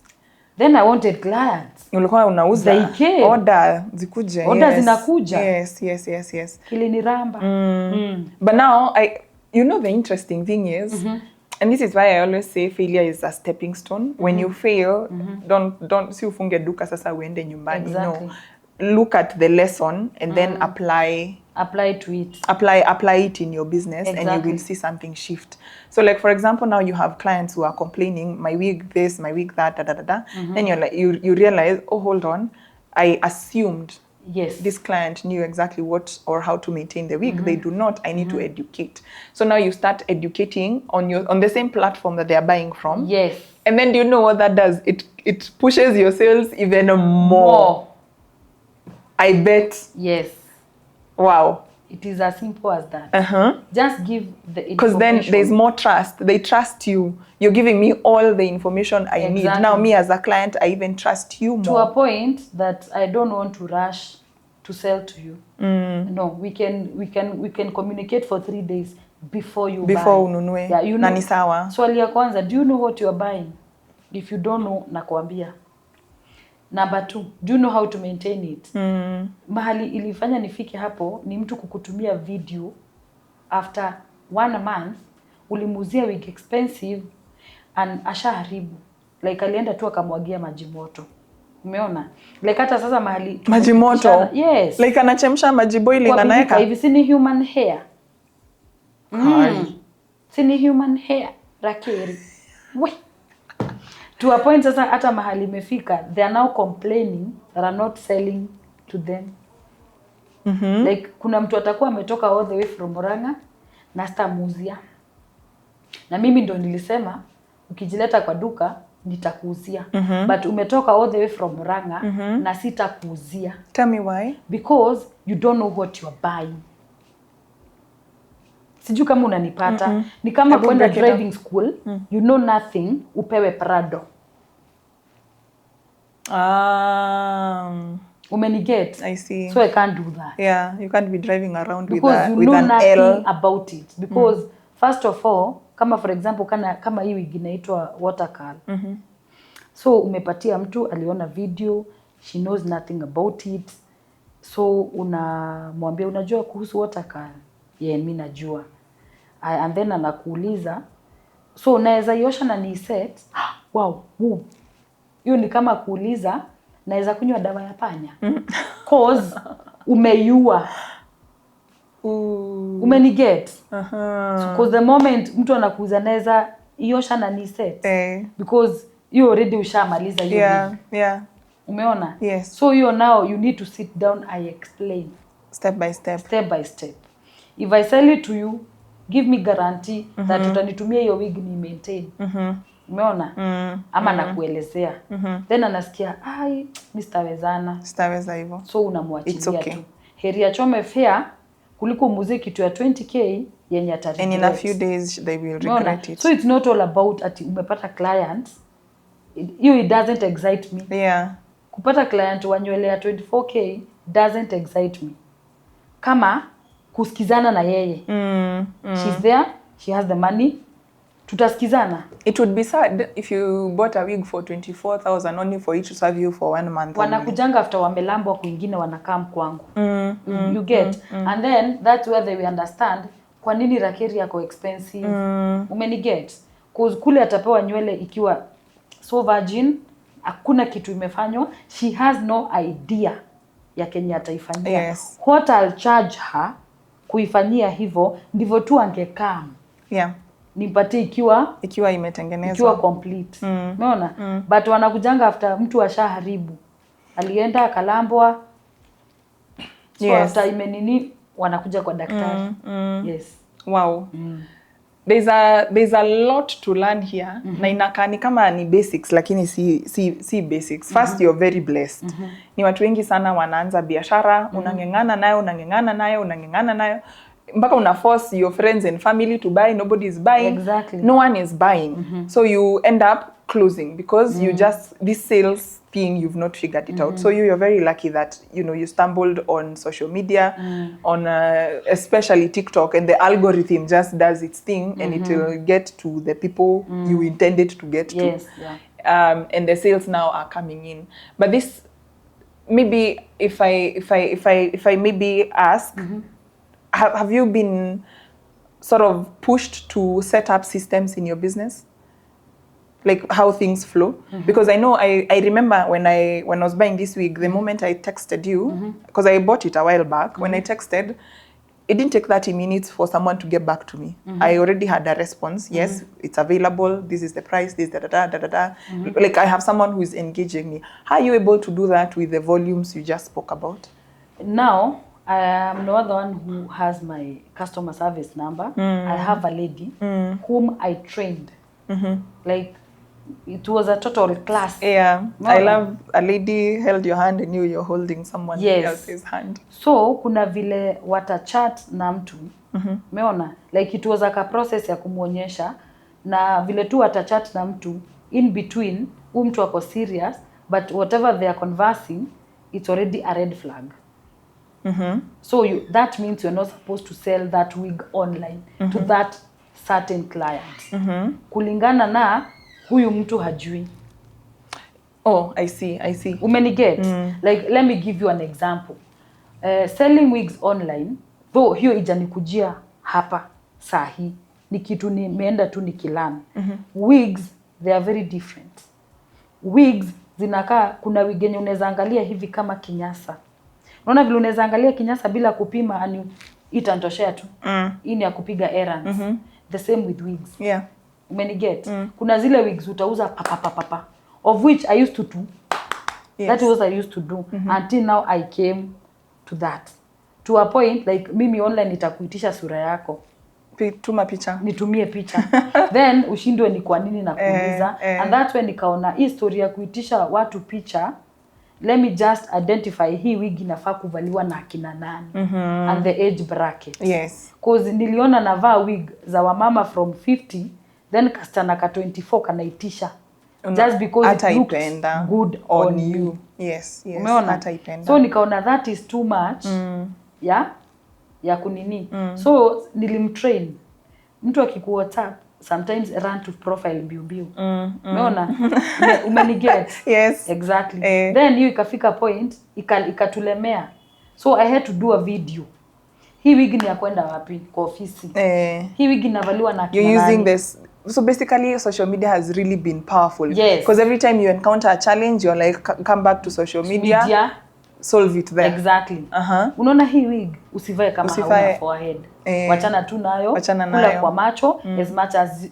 Then I wanted clients. Ulikuwa unauza order zikuje. Order zinakuja. Yes. Kiliniramba. But now you know the interesting thing is and this is why I always say failure is a stepping stone. When you fail, don't si ufunge duka sasa uende nyumbani. Exactly. No. Look at the lesson and then apply to it. Apply it in your business. Exactly. And you will see something shift. So like for example, now you have clients who are complaining, my wig this, my wig that, Then you're like you realize, oh hold on, I assumed this client knew exactly what or how to maintain the wig. They do not. I need to educate. So now you start educating on the same platform that they are buying from. Yes. And then do you know what that does? It pushes your sales even more. I bet. Yes. Wow. It is as simple as that. Just give the information. Because then there's more trust. They trust you. You're giving me all the information I need. Now me as a client, I even trust you more. To a point that I don't want to rush to sell to you. No, we can communicate for 3 days before you buy. Ununue. Yeah, you know. Na ni sawa. Swali ya kwanza, do you know what you are buying? If you don't know, nakwambia. Number 2, do you know how to maintain it? Mahali ilifanya nifike hapo ni mtu kukutumia video after 1 month ulimuzia wig expensive and ashaharibu. Like alienda tu akamwagia maji moto. Umeona? Like hata sasa mahali maji moto. Yes. Like anachemsha maji boiling anaweka. Hivi si ni human hair. Si ni human hair. Rakeeri. We. To a point sasa hata mahali imefika, they are now complaining that I'm not selling to them. Like kuna mtu atakuwa ametoka all the way from Murang'a na stamuzia. Na mimi ndo nilisema ukijileta kwa duka nitakuuzia. But umetoka all the way from Murang'a na sitakuuzia. Tell me why? Because you don't know what you are buying. Sijui kama unanipata. Ni kama kwenda driving school, you know nothing, upewe Prado. Umeniget? I see. So I can't do that. Yeah, you can't be driving around because with an nothing L about it. Because first of all, kama for example kama hii wig inaitwa watercolor. So umepatia mtu aliona video, she knows nothing about it. So unamwambia unajua kuhusu watercolor? Yeah, mimi najua. And then anakuuliza, so naweza iosha na ni set? Wow. Hiyo ni kama kuuliza naweza kunywa dawa ya panya. Cause umeyua. Umeniget? So, cause the moment mtu anakuuliza naweza iosha na ni set. Because you already ushamaliza hiyo. Yeah. Umeona? Yes. So you now you need to sit down, I explain. Step by step. Step by step. If I sell it to you, give me guarantee that utanitumia hiyo wig ni maintain. Umeona? Ama nakuelezea. Then anasikia, ai, sitaweza hivyo. So unamwachilia tu. Heri achome fair kuliko muuze kitu ya 20k yenye atari. And in a few days they will regret it. So it's not all about ati umepata client. It doesn't excite me. Yeah. Kupata client wa nywele ya 24k doesn't excite me. Kama kusikizana na yeye. She's there, she has the money. Tutasikizana. It would be sad if you bought a wig for 24,000 only for it to serve you for 1 month. Wanakujanga after wamelambwa kwingine wanakam kwangu. You get? And then that's where they will understand kwa nini Rakeeri yako expensive. Umeniget? Cause kule atapewa nywele ikiwa so virgin, hakuna kitu imefanywa, she has no idea ya Kenya ataifanyia. Yes. What I'll charge her kuifanyia hivyo ndivyo tu angekam. Yeah. Nipatie ikiwa imetengenezwa, ikiwa complete. Umeona? But wanakujanga after mtu ashaharibu. Alienda akalambwa. So after imenini wanakuja kwa daktari. Yes. Wow. There's a lot to learn here. Na inakaa ni kama ni basics lakini si basics. First, you're very blessed. Ni watu wengi sana wanaanza biashara, unangengana nayo. Mpaka una force your friends and family to buy, nobody is buying. Exactly. No one is buying. So you end up closing because you just, this sales thing, you've not figured it out. So you're very lucky that, you stumbled on social media, on especially TikTok, and the algorithm just does its thing and it will get to the people you intended to get to. Yes, yeah. And the sales now are coming in. But this, maybe if I maybe ask, have you been sort of pushed to set up systems in your business? Like how things flow? Because I know, I remember when I was buying this wig, the moment I texted you, because I bought it a while back, when I texted, it didn't take 30 minutes for someone to get back to me. I already had a response. Yes, it's available. This is the price. This da. Like I have someone who is engaging me. How are you able to do that with the volumes you just spoke about? Now, I am not the one who has my customer service number. I have a lady whom I trained. Like, it was a total class. Yeah, No. I love a lady held your hand and you're holding someone else's hand. So kuna vile watachat na mtu. Umeona? Like it was like a process ya kumuonyesha na vile tu watachat na mtu in between mtu ako serious but whatever they are conversing it's already a red flag. So that means you're not supposed to sell that wig online to that certain client. Kulingana na huyu mtu hajui. Oh, I see. Umeniget? Like let me give you an example. Selling wigs online, though hiyo ijanikujia hapa sahi, ni kitu nimeenda tu nikilearn. Wigs, they are very different. Wigs zinakaa, kuna wig yenye unaweza angalia hivi kama kinyasa. Unaona vile unaweza angalia kinyasa bila kupima ani itantoshea tu. Hii ni ya kupiga errands. The same with wigs. Yeah. Umeniget? Kuna zile wigs utauza papa. Of which I used to do. Yes. That was I used to do until now I came to that. To a point like mimi online nitakuitisha sura yako. Tuma picha. Nitumie picha. Then ushindwe ni kwa nini nakuuliza. And that's when nikaona hii story ya kuitisha watu picha. Let me just identify hii wig inafaa kuvaliwa na akina nani. And the age bracket. Yes. Cause niliona navaa wig za wamama from 50 then kastana ka 24 kanaitisha. Just because it looks good on you. Yes. Umeona? So nikaona that is too much. Ya kunini. So nilimtrain. Mtu akikuwhatsapp sometimes run to profile mbiu. Umeona? Umeniget? Yes. Exactly. Then you ikafika point ikatulemea. So I had to do a video. Hii wig ni ya kwenda wapi kwa ofisi? Hii wig inavaliwa na kina nani? You're using this. So basically social media has really been powerful. Yes. Because every time you encounter a challenge, you're like, come back to social media. Solve it there. Exactly. Unaona hii wig usivae kama hauna forehead. Wachana tu nayo. Kula kwa macho as much as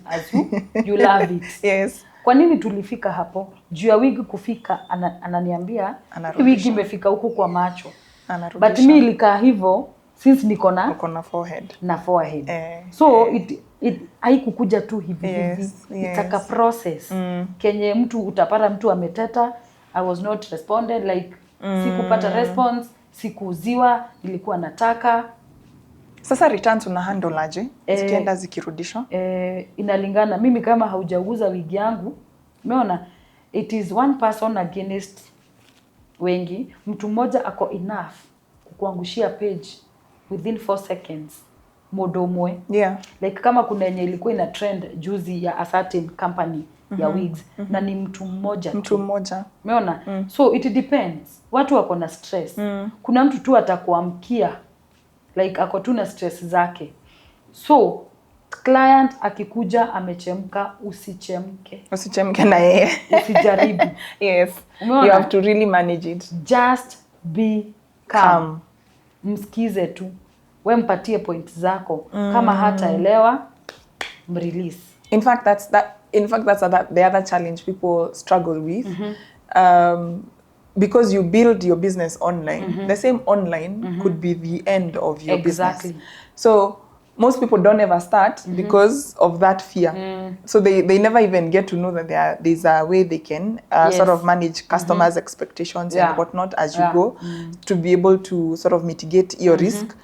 you love it. Yes. Kwa nini tulifika hapo? Juu ya wig kufika ananiambia hii wig imefika huku kwa macho. But mimi ilikaa hivyo since niko na forehead. Na forehead. So it haikukuja tu hivi hivi. It's like a process. Kenye mtu utapata mtu ameteta, I was not responded like sikupata response, sikuuziwa, nilikuwa nataka. Sasa returns una handle aje? Zikienda zikirudishwa? Inalingana. Mimi kama haujauza wig yangu, umeona, it is one person against wengi. Mtu mmoja ako enough kukuangushia page within 4 seconds. Modomwe. Yeah. Like kama kuna yenye ilikuwa ina trend juzi ya a certain company ya wigs na ni mtu mmoja. Umeona? So it depends. Watu wako na stress. Kuna mtu tu atakuamkia like ako tu na stress zake. So client akikuja amechemka, usichemke. Usichemke na yeye. Usijaribu. Yes. Umeona? You have to really manage it. Just be calm. Msikize tu. We mpatie point zako. Kama hataelewa, release. In fact, that's the other challenge people struggle with. Because you build your business online, the same online could be the end of your business. So most people don't ever start because of that fear. So they never even get to know that there's a way they can sort of manage customers' expectations and whatnot as you go to be able to sort of mitigate your risk.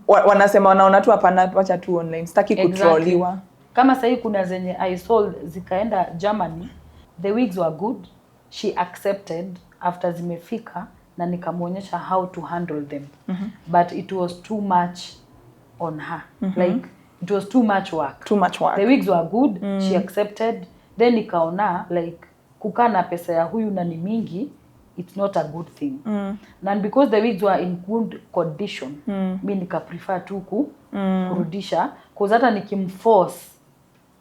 Wanasema wanaona tu hapana, wacha tu online. Sitaki kutrolliwa. Kama sasa kuna zenye I sold zikaenda Germany, the wigs were good. She accepted after zimefika na nikamuonyesha how to handle them. But it was too much on her. Like it was too much work. The wigs were good, she accepted. Then nikaona like kukaa na pesa ya huyu na ni mingi, it's not a good thing. And because the wigs were in good condition, mimi nika prefer tu kurudisha cause hata nikimforce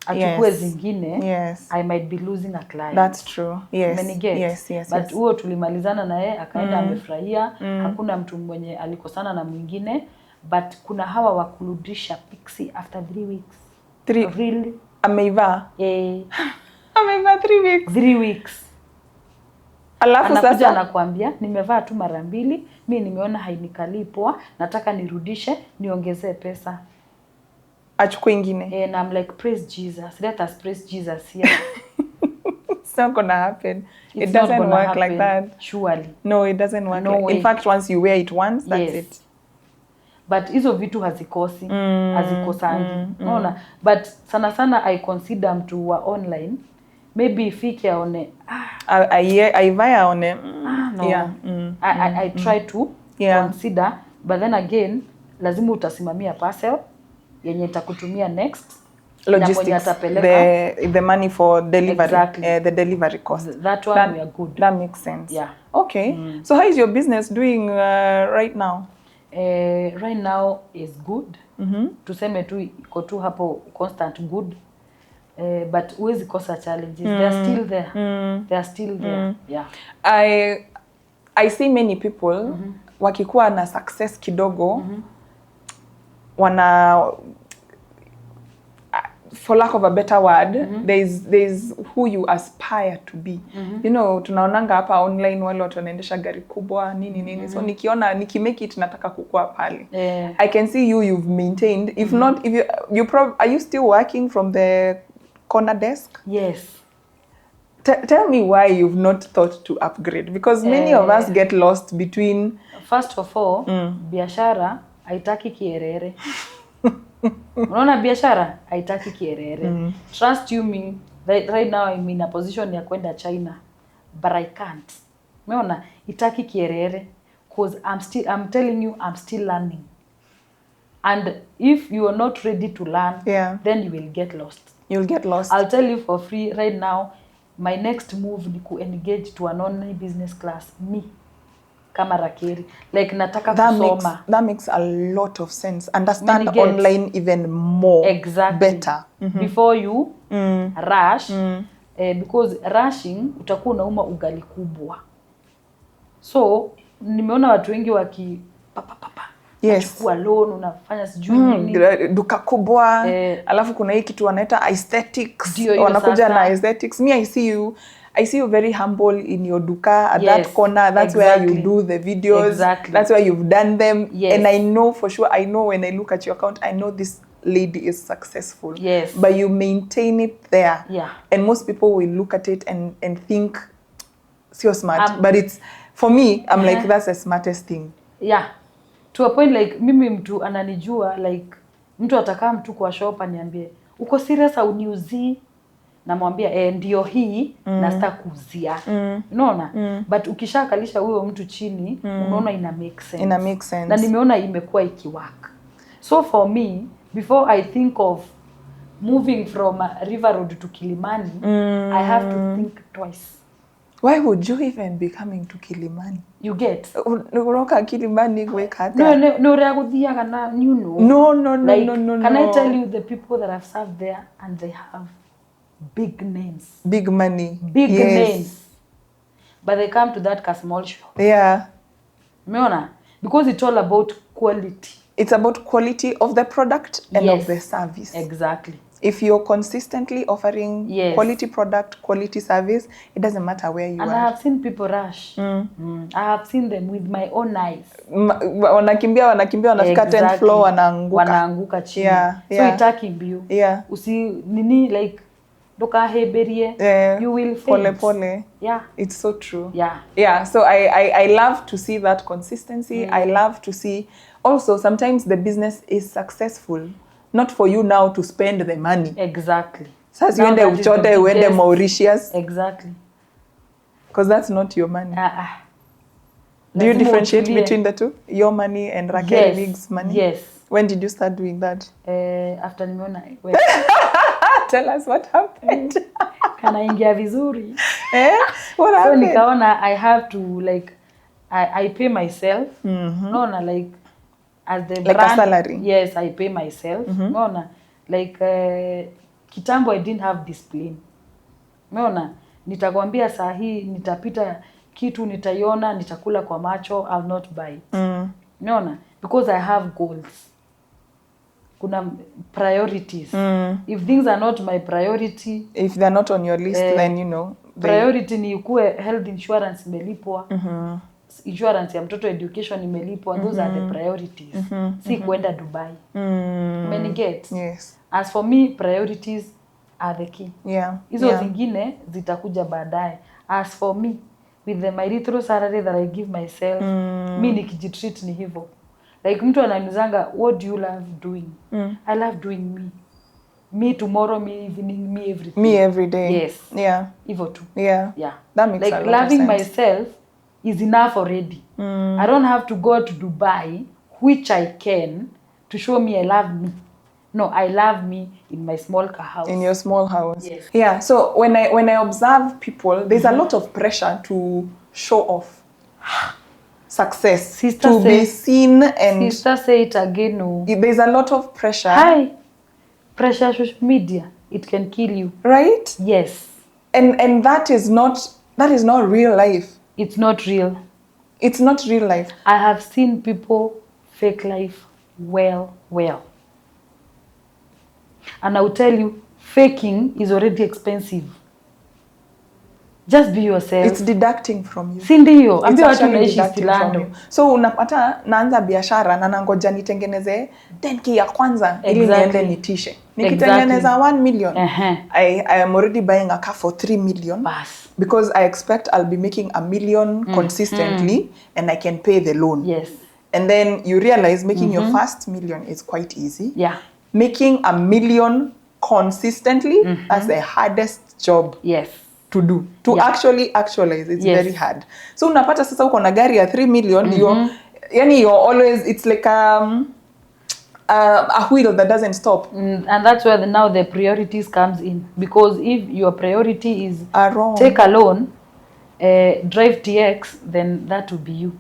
achukue zingine, I might be losing a client. That's true. Yes. But huo tulimalizana na yeye akaenda amefurahia. Hakuna mtu mwenye alikosana na mwingine. But kuna hawa wa kurudisha pixie after 3 weeks. Really? Ameiva? Ameiva 3 weeks. 3 weeks. Alafu sasa anakuambia nimevaa tu mara 2, mimi nimeona hainikalii poa, nataka nirudishe niongezee pesa. Achukue ingine. And I'm like, praise Jesus. Let us praise Jesus here. It's not gonna happen. It's It not doesn't gonna work happen, like that. surely. No, it doesn't work. No way. In fact, once you wear it once, that's Yes. it. But hizo vitu hazikosangi. Unaona? But sana sana I consider mtu wa online maybe ifike aone I buy aone. no. Yeah. I try to consider, but then again lazima utasimamia parcel yenye itakutumia next. Logistics, the money for delivery, exactly. The delivery cost. That one we are good. That makes sense. Yeah. Okay. So how is your business doing right now? Right now is good. Tuseme tu iko tu hapo constant good. But huwezi kosa challenges. They are still there. They are still there. Yeah. I see many people wakikuwa na success kidogo wana, for lack of a better word, there's who you aspire to be. You know, tunaonanga hapa online wale watu wanaendesha gari kubwa nini. So nikiona nikimake it nataka kukua pale. I can see you've maintained. If not, if are you still working from the corner desk? Yes. Tell me why you've not thought to upgrade, because many of us get lost between. First of all, biashara haitaki kierere. Unaona biashara haitaki kierere. Trust you me, right now I'm in a position ya kwenda China, but I can't. Umeona itaki kierere because I'm telling you I'm still learning. And if you are not ready to learn, then you will get lost. You'll get lost. I'll tell you for free right now, my next move ni ku engage to an online business class, me kama Rakeeri. Like nataka kusoma. That makes a lot of sense. Understand online even more. Exactly. Better. Before you rush, because rushing utakuwa unauma ugali kubwa. So nimeona watu wengi waki Chukua loan, unafanya sijui nini. Duka kubwa. Alafu kuna hii kitu wanaita aesthetics. Wanakuja na aesthetics. Me, I see you very humble in your duka at that corner. That's where you do the videos. That's where you've done them. And I know for sure, I know when I look at your account, I know this lady is successful. But you maintain it there. And most people will look at it and think, so smart. But it's, for me, I'm like, that's the smartest thing. To a point like mimi mtu ananijua, like mtu atakaa mtu kwa shop aniambie uko serious au niuzi, namwambia ndio hii na sita kuuzia. Unaona? But ukishakalisha huyo mtu chini, unaona ina make sense. Ina make sense. Na nimeona imekuwa ikiwork. So for me, before I think of moving from River Road to Kilimani, I have to think twice. Why would you even be coming to Kilimani? You get? Uroka Kilimani gwekata. No, reaguthiaga na you know. No. Can I tell you the people that have served there and they have big names. Big money. Big names. But they come to that small shop. Umeona? Because it's all about quality. It's about quality of the product and of the service. Exactly. If you're consistently offering quality product, quality service, it doesn't matter where you are. And I have seen people rush. I have seen them with my own eyes. Wanakimbia wanafika 10th floor wanaanguka chini. So itaki mbio. Usi nini like doka heberie. You will faint. Pole. It's so true. So I love to see that consistency. I love to see also sometimes the business is successful. Not for you now to spend the money. Exactly. Sasa uende uchote uende Mauritius. Exactly. Because that's not your money. Do you differentiate between the two? Your money and Rakeeri Wigs money? Yes. When did you start doing that? After nimeona. Tell us what happened. Kana ingia vizuri. What happened? So nikaona I have to like I pay myself. Naona like as the like brand, a salary. Yes, I pay myself. Umeona? Like kitambo I didn't have discipline. Umeona? Nitakwambia saa hii nitapita kitu nitaiona nitakula kwa macho, I'll not buy it. Umeona? Because I have goals. Kuna priorities. If things are not my priority, if they're not on your list, then you know. Priority ni ukue health insurance imelipwa. Insurance ya mtoto education imelipwa. Those are the priorities. Si kwenda Dubai. Many get. Yes. As for me, priorities are the key. Hizo zingine zitakuja baadaye. As for me, with my little salary that I give myself, mi nikijitreat ni hivyo. Like mtu ananizanga, what do you love doing? I love doing me. Me tomorrow, me evening, me everything. Me every day. Yes. Hivyo tu. That makes like a lot of loving sense. myself is enough already. I don't have to go to Dubai, which I can, to show me I love me. No, I love me in my small house. In your small house. Yes. Yeah, so when I observe people, there's a lot of pressure to show off success, Sister to be seen, and sister say it again. No. There's a lot of pressure. Hi. Pressure social media, it can kill you. Right? Yes. And that is not real life. It's not real. It's not real life. I have seen people fake life well. And I will tell you, faking is already expensive. Just be yourself. It's deducting from you. Si ndio? Ambia watu naishi Stilando. So unapata naanza biashara na nangoja nitengeneze 10k ya kwanza ili niende nitishe. Nikitengeneza 1 million, I am already buying a car for 3 million. Bas. Because I expect I'll be making 1 million consistently and I can pay the loan. Yes. And then you realize making your first million is quite easy. Yeah. Making 1 million consistently, that's the hardest job. Yes. To do. To actually actualize, it's very hard. So unapata sasa uko na gari ya 3 million, you're always, it's like a wheel that doesn't stop. And that's where now the priorities comes in. Because if your priority is wrong. Take a loan, drive TX, then that will be you.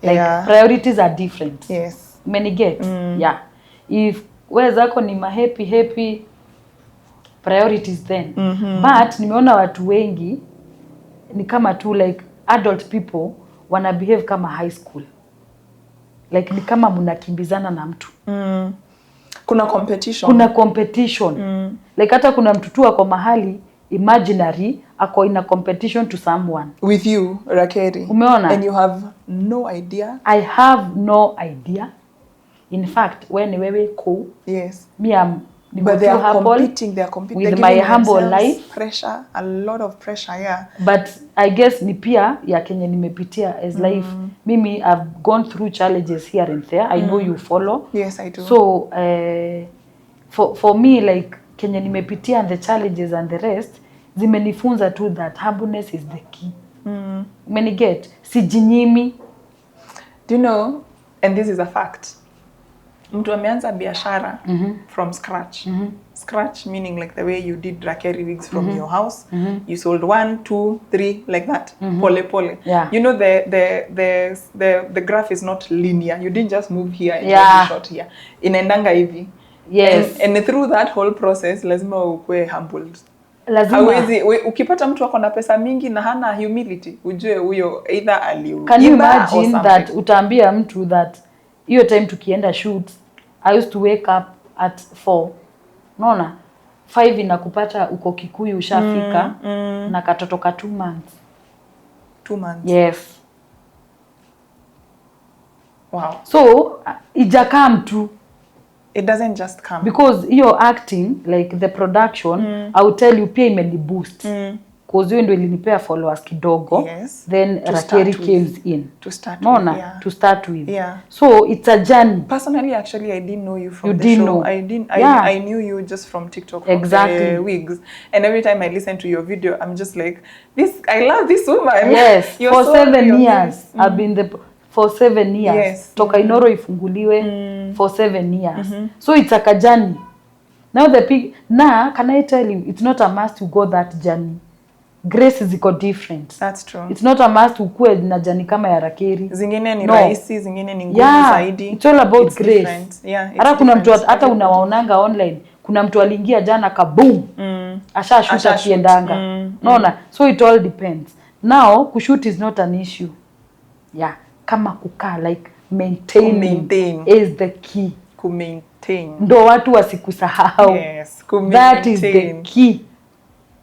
Like priorities are different. Yes. Many get. Yeah. If where zako ni happy priorities then. But nimeona watu wengi ni kama tu like adult people wana behave kama high school. Like ni kama mnakimbizana na mtu. Kuna competition. Like hata kuna mtu tu ako mahali imaginary ako in a competition to someone. With you, Rakeeri. Umeona? And you have no idea. I have no idea. In fact, when wewe ko, yes. But they are competing with my humble life. Pressure, a lot of pressure, yeah. But I guess ni pia ya Kenya nimepitia as life. Mimi, I've gone through challenges here and there. I know you follow. Yes, I do. So, for me, like Kenya nimepitia and the challenges and the rest, zimenifunza too that humbleness is the key. Umeniget? Sijinyimi. Do you know, and this is a fact, mtu ameanza biashara from scratch. Scratch meaning like the way you did Rakeeri Wigs from your house. You sold 1, 2, 3 like that. Pole. Yeah. You know the graph is not linear. You didn't just move here and be short here. Inaendanga hivi. Yes. And through that whole process lazima ukue humbled. Lazima. Hawezi ukipata mtu ako na pesa mingi na hana humility, ujue huyo either aliu. Can you imagine that utaambia mtu that hiyo time tukienda shoots, I used to wake up at 4. Unaona? 5 inakupata uko Kikuyu ushafika na katoto ka 2 months. 2 months. Yes. Wow. So, ija mtu. It doesn't just come. Because you're acting, like the production, I will tell you pia imeni boost. Because hiyo ndio ilinipea followers kidogo. Yes. Then Rakeeri came in. To start with. Yeah. To start with. Yeah. So it's a journey. Personally, actually, I didn't know you from you the didn't show. Know. I knew you just from TikTok. From exactly. The Wigs. And every time I listen to your video, I'm just like, I love this woman. Yes. For 7 years. I've been for 7 years. Yes. Toka Inoro ifunguliwe for 7 years. So it's like a journey. Now can I tell you, it's not a must to go that journey. Grace ziko different. That's true. It's not a must ukue na journey kama ya Rakeeri. Zingine ni rahisi, zingine ni ngumu zaidi. It's all about it's grace. Different. Yeah, hata kuna mtu hata unawaonanga online, kuna mtu aliingia jana kaboom. Ashashuta kiendanga. Unaona? So it all depends. Now kushoot is not an issue. Yeah, kama kukaa like maintain is the key. Maintain. Ndo watu wasikusahau. Yes, that is the key.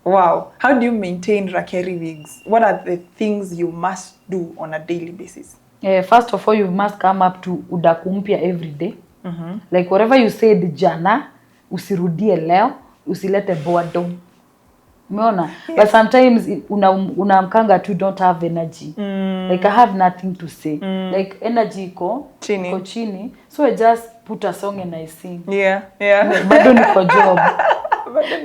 Wow. How do you maintain Rakeeri Wigs? What are the things you must do on a daily basis? First of all, you must come up to udaku mpya every day. Like whatever you said jana, usirudie leo. usilete boredom. Umeona? But sometimes unamkanga tu don't have energy. Like I have nothing to say. Like energy iko chini. So I just put a song and I sing. Yeah. Bado niko job.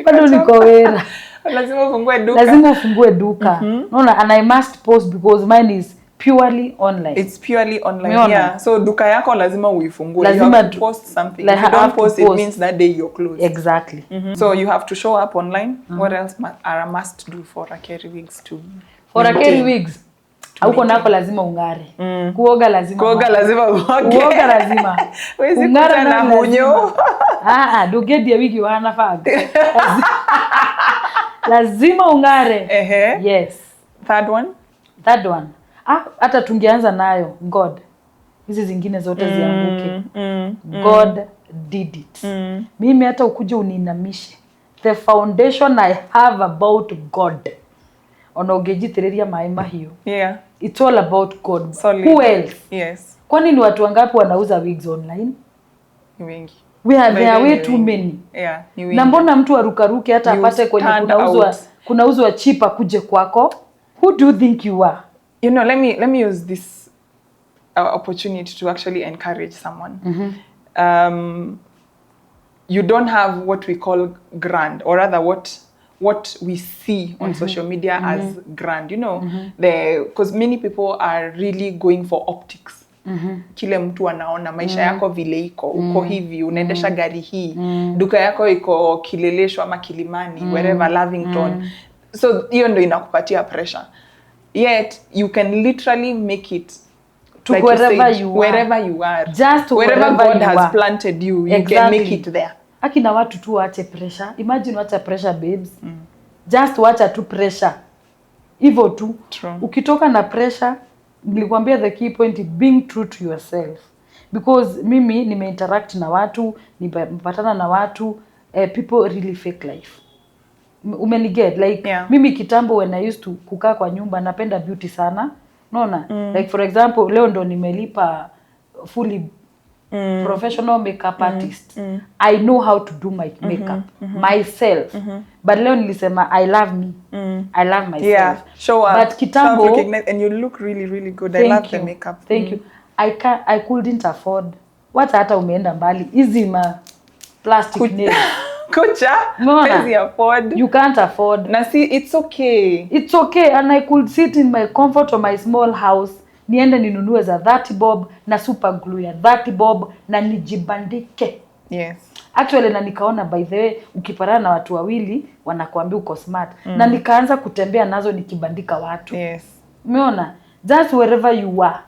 Bado niko wera. Lazima ufungue duka. Unaona, and I must post because mine is purely online. It's purely online. Yeah. So duka yako lazima uifungue. You have to post something. Like if you don't post, it means that day you're closed. Exactly. So you have to show up online. What else are a must do for Rakeeri Wigs to For Rakeeri Wigs? Huko nako lazima ungare. Kuoga lazima. Kuoga lazima. Ungara na hunyo. Dogedi ya wigi wana faga. Lazima ungare. Yes. Third one? Hata tungeanza nayo God. Hizi zingine zote zianguke. God did it. Mimi hata ukuje uninamishe. The foundation I have about God. Onogejitireria maima hiyo. Yeah. It's all about God. Solid. Who else? Yes. Kwani ni watu wangapi wanauza wigs online? Ni wengi. There are way too many. Yeah, ni wengi. Na mbona mtu arukaruke hata apate kwenye kunauzwa cheaper kuje kwako? Who do you think you are? You know, let me use this opportunity to actually encourage someone. You don't have what we call grand, or rather what we see on social media as grand, you know, because many people are really going for optics. Kile mtu anaona maisha yako vile iko, uko hivi, unaendesha gari hii, duka yako iko Kileleshwa ama Kilimani, wherever, Lavington. So hiyo ndio inakupatia pressure. Yet you can literally make it to like wherever you are. Just wherever God has planted you, you can make it there. Akina watu tu waache pressure. Imagine wacha pressure, babes. Just wacha tu pressure. Hivyo tu. True. Ukitoka na pressure, nilikwambia the key point is being true to yourself. Because mimi nimeinteract na watu, nimepatana na watu, people really fake life. Umeniget? Like mimi kitambo when I used to kukaa kwa nyumba, napenda beauty sana. Unaona? Like for example, leo ndo nimelipa fully professional makeup artist. I know how to do my makeup myself. But leo nilisema I love me. I love myself. Yeah. Show up. But kitambo, and you look really, really good. I love the makeup. Thank you. I couldn't afford. Hata umeenda mbali. Hizi ma plastic nails. Kucha? Can't afford. You can't afford. Na see, it's okay. It's okay, and I could sit in my comfort of my small house. Niende ninunue za 30 bob na super glue ya 30 bob na nijibandike. Yes. Actually na nikaona by the way ukipatana na watu wawili wanakuambia uko smart. Na nikaanza kutembea nazo nikibandika watu. Yes. Umeona? Just wherever you are.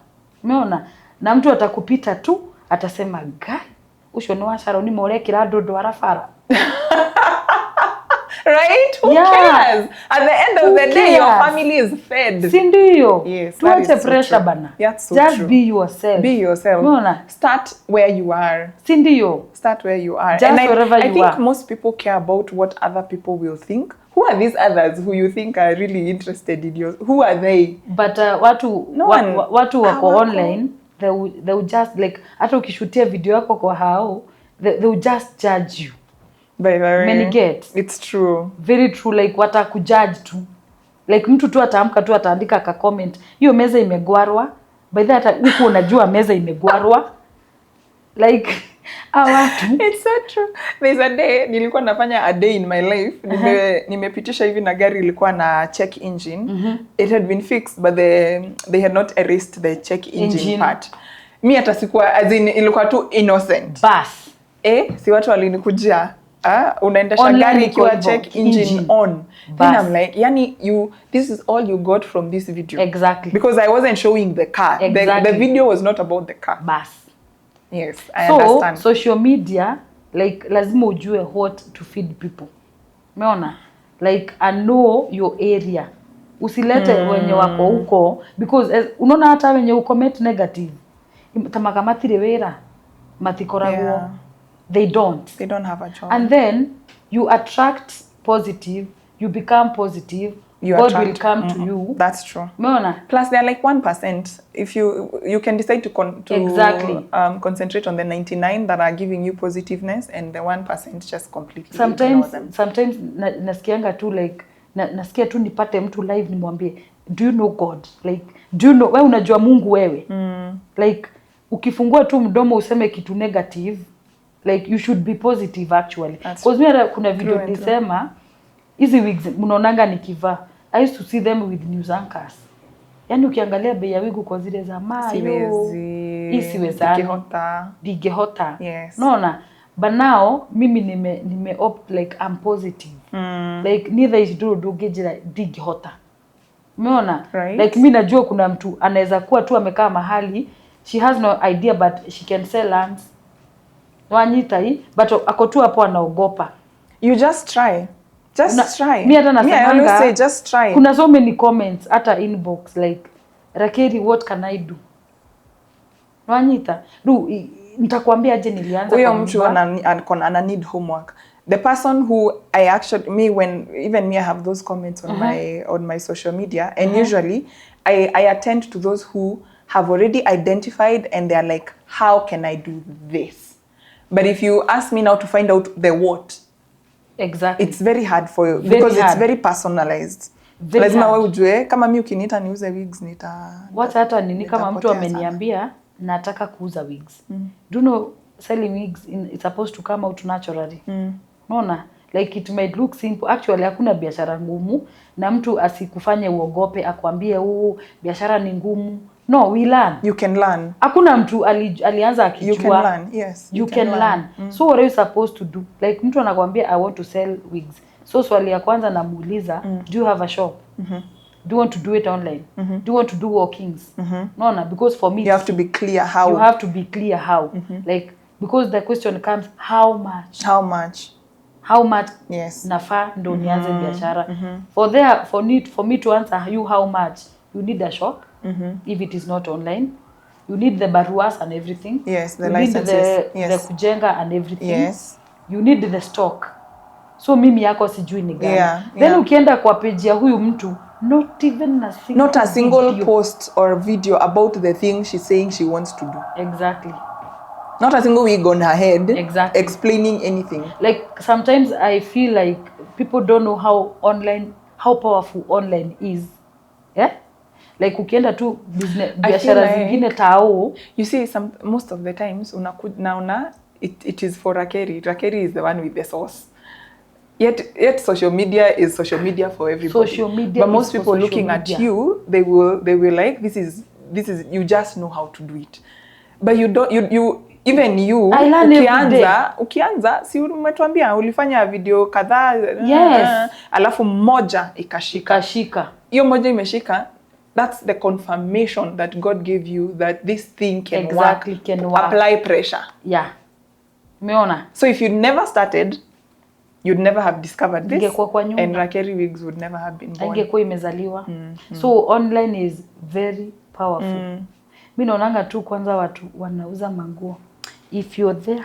Umeona? Na mtu atakupita tu atasema guy ucio ni washara ni morekira ndondo arafara. Right? Who cares? At the end of the day, your family is fed. Sindio? Yes. Tuache pressure bana. That's so just true. Be yourself. Be yourself. Unaona? Start where you are. Sindio? Start where you are. Just wherever you are. I think most people care about what other people will think. Who are these others who you think are really interested in yours? Who are they? But watu wako online, they will just like, hata ukishutia video yako kwa hao, they will just judge you. By the way, many get. It's true. Very true, like watakujudge tu. Like mtu tu ataamka tu ataandika ka comment, hiyo meza imegwarwa. By the hata huko unajua meza imegwarwa. Like watu. It's so true. There's a day nilikuwa nafanya a day in my life. Nimepitisha hivi na gari ilikuwa na check engine. It had been fixed but they had not erased the check engine part. Mi hata sikuwa as in ilikuwa tu innocent. Bas. Si watu walinikujia. Unaendesha gari ikiwa check engine on. Then I'm like, yani this is all you got from this video. Exactly. Because I wasn't showing the car. Exactly. The video was not about the car. Bas. Yes, I understand. So social media, like lazima ujue what to feed people. Umeona? Like know your area. Usilete wenye wako huko because unaona hata wenye ucomment negative. Tamakamatire wera matikorago. They don't have a job. And then you attract positive you become positive, You God attract. will come to you. That's true. Umeona? Plus they're like 1%. If you can decide to Exactly. Concentrate on the 99 that are giving you positiveness, and the 1% just completely ignore them. Sometimes nasikianga tu like nasikia tu nipate mtu live nimwambie, do you know God? Like, do you know, wewe unajua Mungu wewe? Like, ukifungua tu mdomo useme kitu negative, like you should be positive actually. Because kuna video nilisema hizi wigs mnaonanga nikivaa, I used to see them with news anchors. Yaani ukiangalia bei ya wig uko zile za mayo, isiwezana, digehota. Yes. Naona, but now mimi nime opt like I'm positive. Like neither is do geje digehota. Umeona? Right. Like mimi najua kuna mtu anaweza kuwa tu amekaa mahali, she has no idea but she can sell lands. Wanyita hii, but ako tu hapo anaogopa. You just try. Try. Mimi hata nasemanga, I always say just try. Kuna so many comments hata inbox like, Rakeeri, what can I do? Wanyita, nitakwambia aje nilianza huyo mtu ana need homework. The person who I have those comments on my social media, and usually I attend to those who have already identified and they're like, how can I do this? But if you ask me now to find out the what, exactly, it's very hard for you because it's very personalized. Lazima wewe ujue kama mimi ukiniita niuze wigs hata nini kama mtu ameniambia nataka kuuza wigs. Do you know selling wigs it's supposed to come out naturally. Unaona? Like it might look simple. Actually hakuna biashara ngumu na mtu asikufanye uogope akwambie biashara ni ngumu. No, we learn. You can learn. Hakuna mtu alianza akijua. You can learn. Yes. You can learn. So what are you supposed to do? Like mtu anakuambia I want to sell wigs. So swali ya kwanza namuuliza, do you have a shop? Do you want to do it online? Do you want to do walk-ins? No, because for me you have to be clear how. You have to be clear how. Like because the question comes how much? How much? Yes. Nafaa ndo nianze biashara. For me to answer you how much, you need a shop. If it is not online, you need the baruas and everything. Yes, the you licenses. Need the kujenga and everything. Yes. You need the stock. So mimi yako sijui ni gani. Then ukienda kwa page ya huyu mtu, not a single video. Post or video about the thing she's saying she wants to do. Exactly. Not a single wig on her head. Exactly. Explaining anything. Like sometimes I feel like people don't know how powerful online is. Yeah? Like ukienda tu biashara zingine tao. You see, most of the times unaona it is for Rakeeri. Rakeeri is the one with the source. Yet social media is social media for everybody. Social media. But most people looking at you, they will like this is you just know how to do it. But you don't even you ukianza si umetuambia ulifanya video kadhaa. Yes. Alafu moja ikashika. Hiyo moja imeshika. That's the confirmation that God gave you that this thing can work. Apply pressure. Yeah. Umeona? So if you never started, you'd never have discovered this. And Rakeeri wigs would never have been born. Ingekuwa imezaliwa. So online is very powerful. Mimi naonanga tu kwanza watu wanauza manguo. If you're there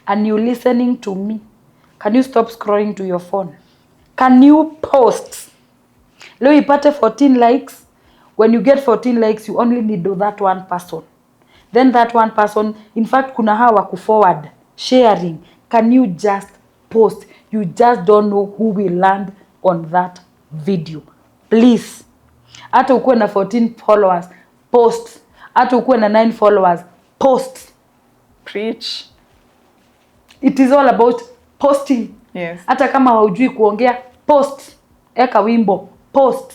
and you're listening to me, can you stop scrolling to your phone? Can you post? Leo ipate 14 likes. When you get 14 likes, you only need that one person. Then that one person, in fact, kuna hawa forward, sharing. Can you just post? You just don't know who will land on that video. Please. Hata ukuwe na 14 followers, post. Hata ukuwe na 9 followers, post. Preach. It is all about posting. Yes. Hata kama haujui kuongea, post. Eka wimbo, post.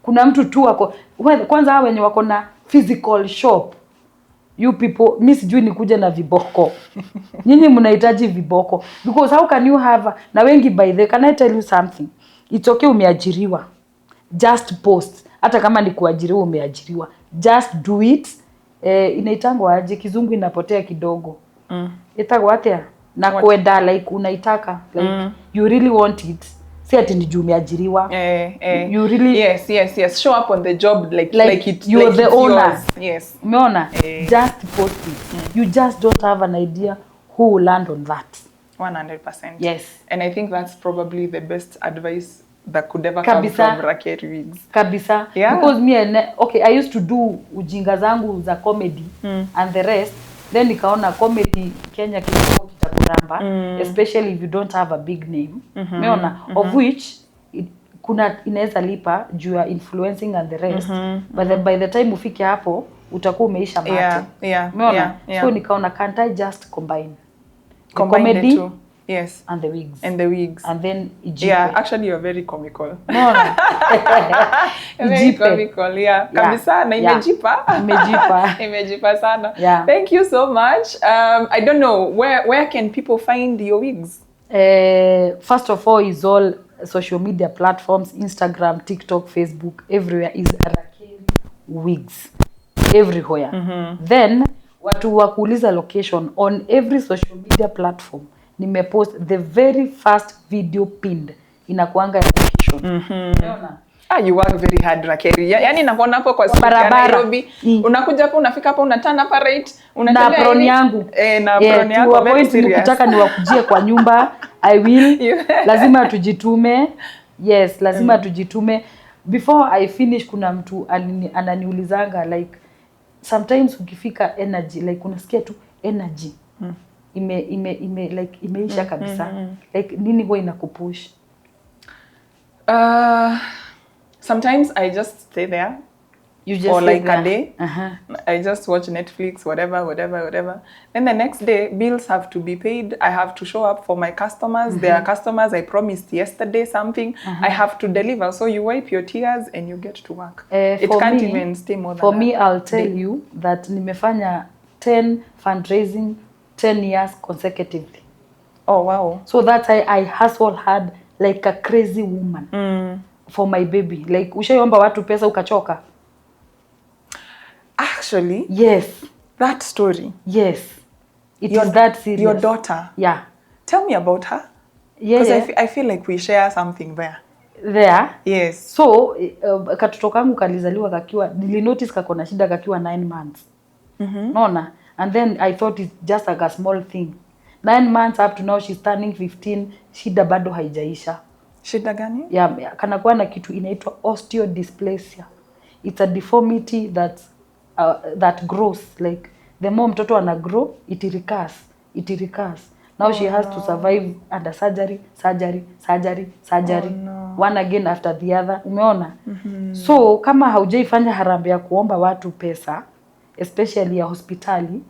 Kuna mtu tu wako kwanza hao wenye wako na physical shop. You people, mimi sijui nikuje na viboko. Nyinyi mnahitaji viboko because how can you have na wengi by the can I tell you something? It's okay umeajiriwa. Just post. Hata kama ni kuajiriwa umeajiriwa. Just do it. Inaitangwa aje kizungu inapotea kidogo. Itagwa atia na kwenda like unaitaka like you really want it. Si ati ni juu umeajiriwa. You really yes. Show up on the job like it you're like the owner. Yes. Umeona? Just post it. You just don't have an idea who will land on that. 100%. Yes. And I think that's probably the best advice that could ever come from Rakeeri Wigs. Kabisa. Yeah. Because me, I used to do ujinga zangu za comedy and the rest. Then nikaona comedy Kenya kidogo kitakuramba, especially if you don't have a big name. Umeona? Of which kuna inaweza lipa juu ya influencing and the rest. But by the time ufike hapo utakuwa umeisha mate. Umeona? So nikaona can't I just combine comedy the two. Yes. And the wigs. And the wigs. And then ijipe. Yeah, actually you're very comical. No. Very comical, yeah. Kabisa na imejipa. Imejipa. Imejipa sana. Yeah. Thank you so much. I don't know, where can people find your wigs? First of all is all social media platforms, Instagram, TikTok, Facebook, everywhere is Rakeeri Wigs. Everywhere. Then watu wakuuliza location on every social media platform. Nimepost the very first video pinned inakuanga ya location. Unaona? You work very hard, Rakeeri. Yaani nakuona hapo kwa street ya Nairobi. Unakuja hapo, unafika hapo, una hapa right, na prawn yangu. Na prawn yangu very serious. Nikitaka niwakujie kwa nyumba, I will. Lazima tujitume. Yes, lazima tujitume. Before I finish kuna mtu ananiulizanga like sometimes ukifika energy like unasikia tu energy. Like imeisha kabisa. Like nini huwa inakupush? Sometimes I just stay there. You just or like there. A day. I just watch Netflix, whatever. Then the next day, bills have to be paid. I have to show up for my customers. There are customers I promised yesterday something. I have to deliver. So you wipe your tears and you get to work. It can't even stay more than for me, I'll tell you that nimefanya 10 fundraising 10 years consecutively. Oh, wow. So that's why I hustle hard like a crazy woman for my baby. Like, ushaiomba watu pesa ukachoka? Actually, yes. That story. Yes. It is that serious. Your daughter. Yeah. Tell me about her. Yeah. Because I feel like we share something there. There? Yes. So, katoto kangu kalizaliwa kakiwa, nilinotice kako na shida kakiwa 9 months. Nona? And then I thought it's just like a small thing. 9 months up to now, she's turning 15, shida bado haijaisha. Shida gani? Yeah, kanakuwa na kitu inaitwa osteodysplasia. It's a deformity that grows. Like, the more mtoto ana grow, it recurs. Now she has to survive under surgery. One again after the other. Umeona? So, kama haujaifanya harambee ya kuomba watu pesa, especially ya hospitali,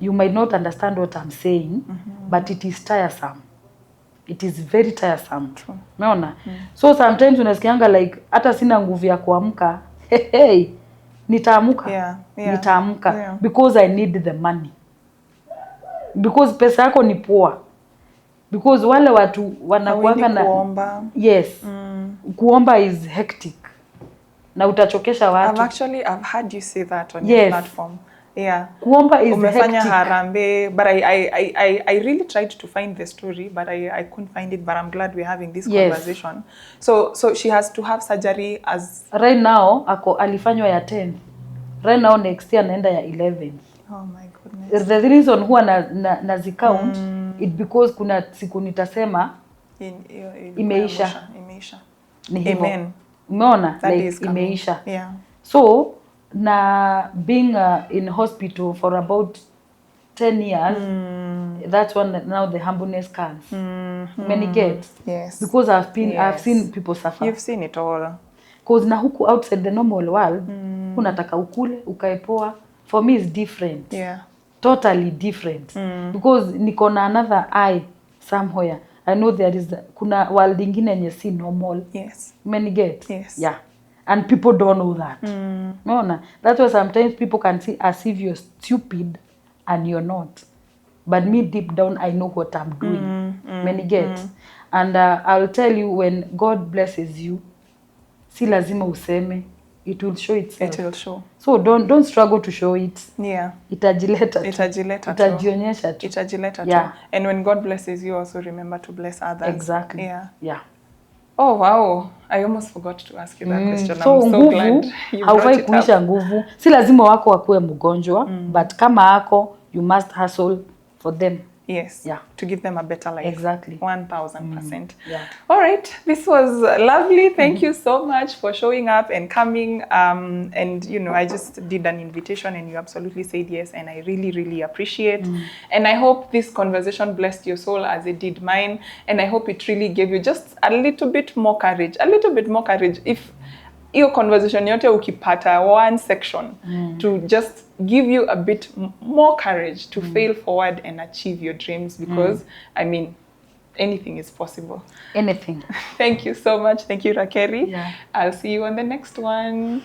you might not understand what I'm saying, but it is tiresome. It is very tiresome. Umeona? So sometimes unasikianga like hata sina nguvu ya kuamka. Hey, nitaamuka. Nitaamuka because I need the money. Because pesa yako ni poa. Because wale watu wanakuanga na kuomba. Yes. Kuomba is hectic. Na utachokesha watu. I've heard you say that on your platform. Yeah. Kuomba is umefanya hectic. Harambe, but I really tried to find the story, but I couldn't find it, but I'm glad we're having this conversation. So she has to have surgery as right now alifanywa ya 10. Right now next year anaenda ya 11. Oh my goodness. The reason huwa nazicount it because kuna siku nitasema imeisha. Ni hivyo. Amen. Umeona? Like imeisha. Yeah. So na being in hospital for about 10 years, that's when now the humbleness comes. Many get. Yes. Because I've seen people suffer. You've seen it all. Because na huku outside the normal world, unataka ukule, ukae poa. For me it's different. Yeah. Totally different. Because niko na another eye somewhere. I know there is kuna world ingine yenye si normal. Yes. Many get. Yes. Yeah. And people don't know that. No. That's why sometimes people can see as if you're stupid and you're not. But me deep down, I know what I'm doing. Many get. And I'll tell you, when God blesses you, si lazima useme, it will show itself. It will show. So don't struggle to show it. Yeah. Itajileta tu. Itajionyesha tu. Itajileta tu. Yeah. And when God blesses you, also remember to bless others. Exactly. Yeah. Oh wow, I almost forgot to ask you that question. So, I'm so glad you brought haufai it kuisha up. Nguvu. Si lazima wako wakuwe mgonjwa, but kama ako, you must hustle for them. Yes. Yeah. To give them a better life. Exactly. 1000%. Yeah. All right. This was lovely. Thank you so much for showing up and coming. And, you know, I just did an invitation and you absolutely said yes. And I really, really appreciate. And I hope this conversation blessed your soul as it did mine. And I hope it really gave you just a little bit more courage. A little bit more courage. If your conversation yote ukipata one section to just give you a bit more courage to fail forward and achieve your dreams, because I mean, anything is possible. Anything. Thank you so much. Thank you, Rakeeri. Yeah. I'll see you on the next one.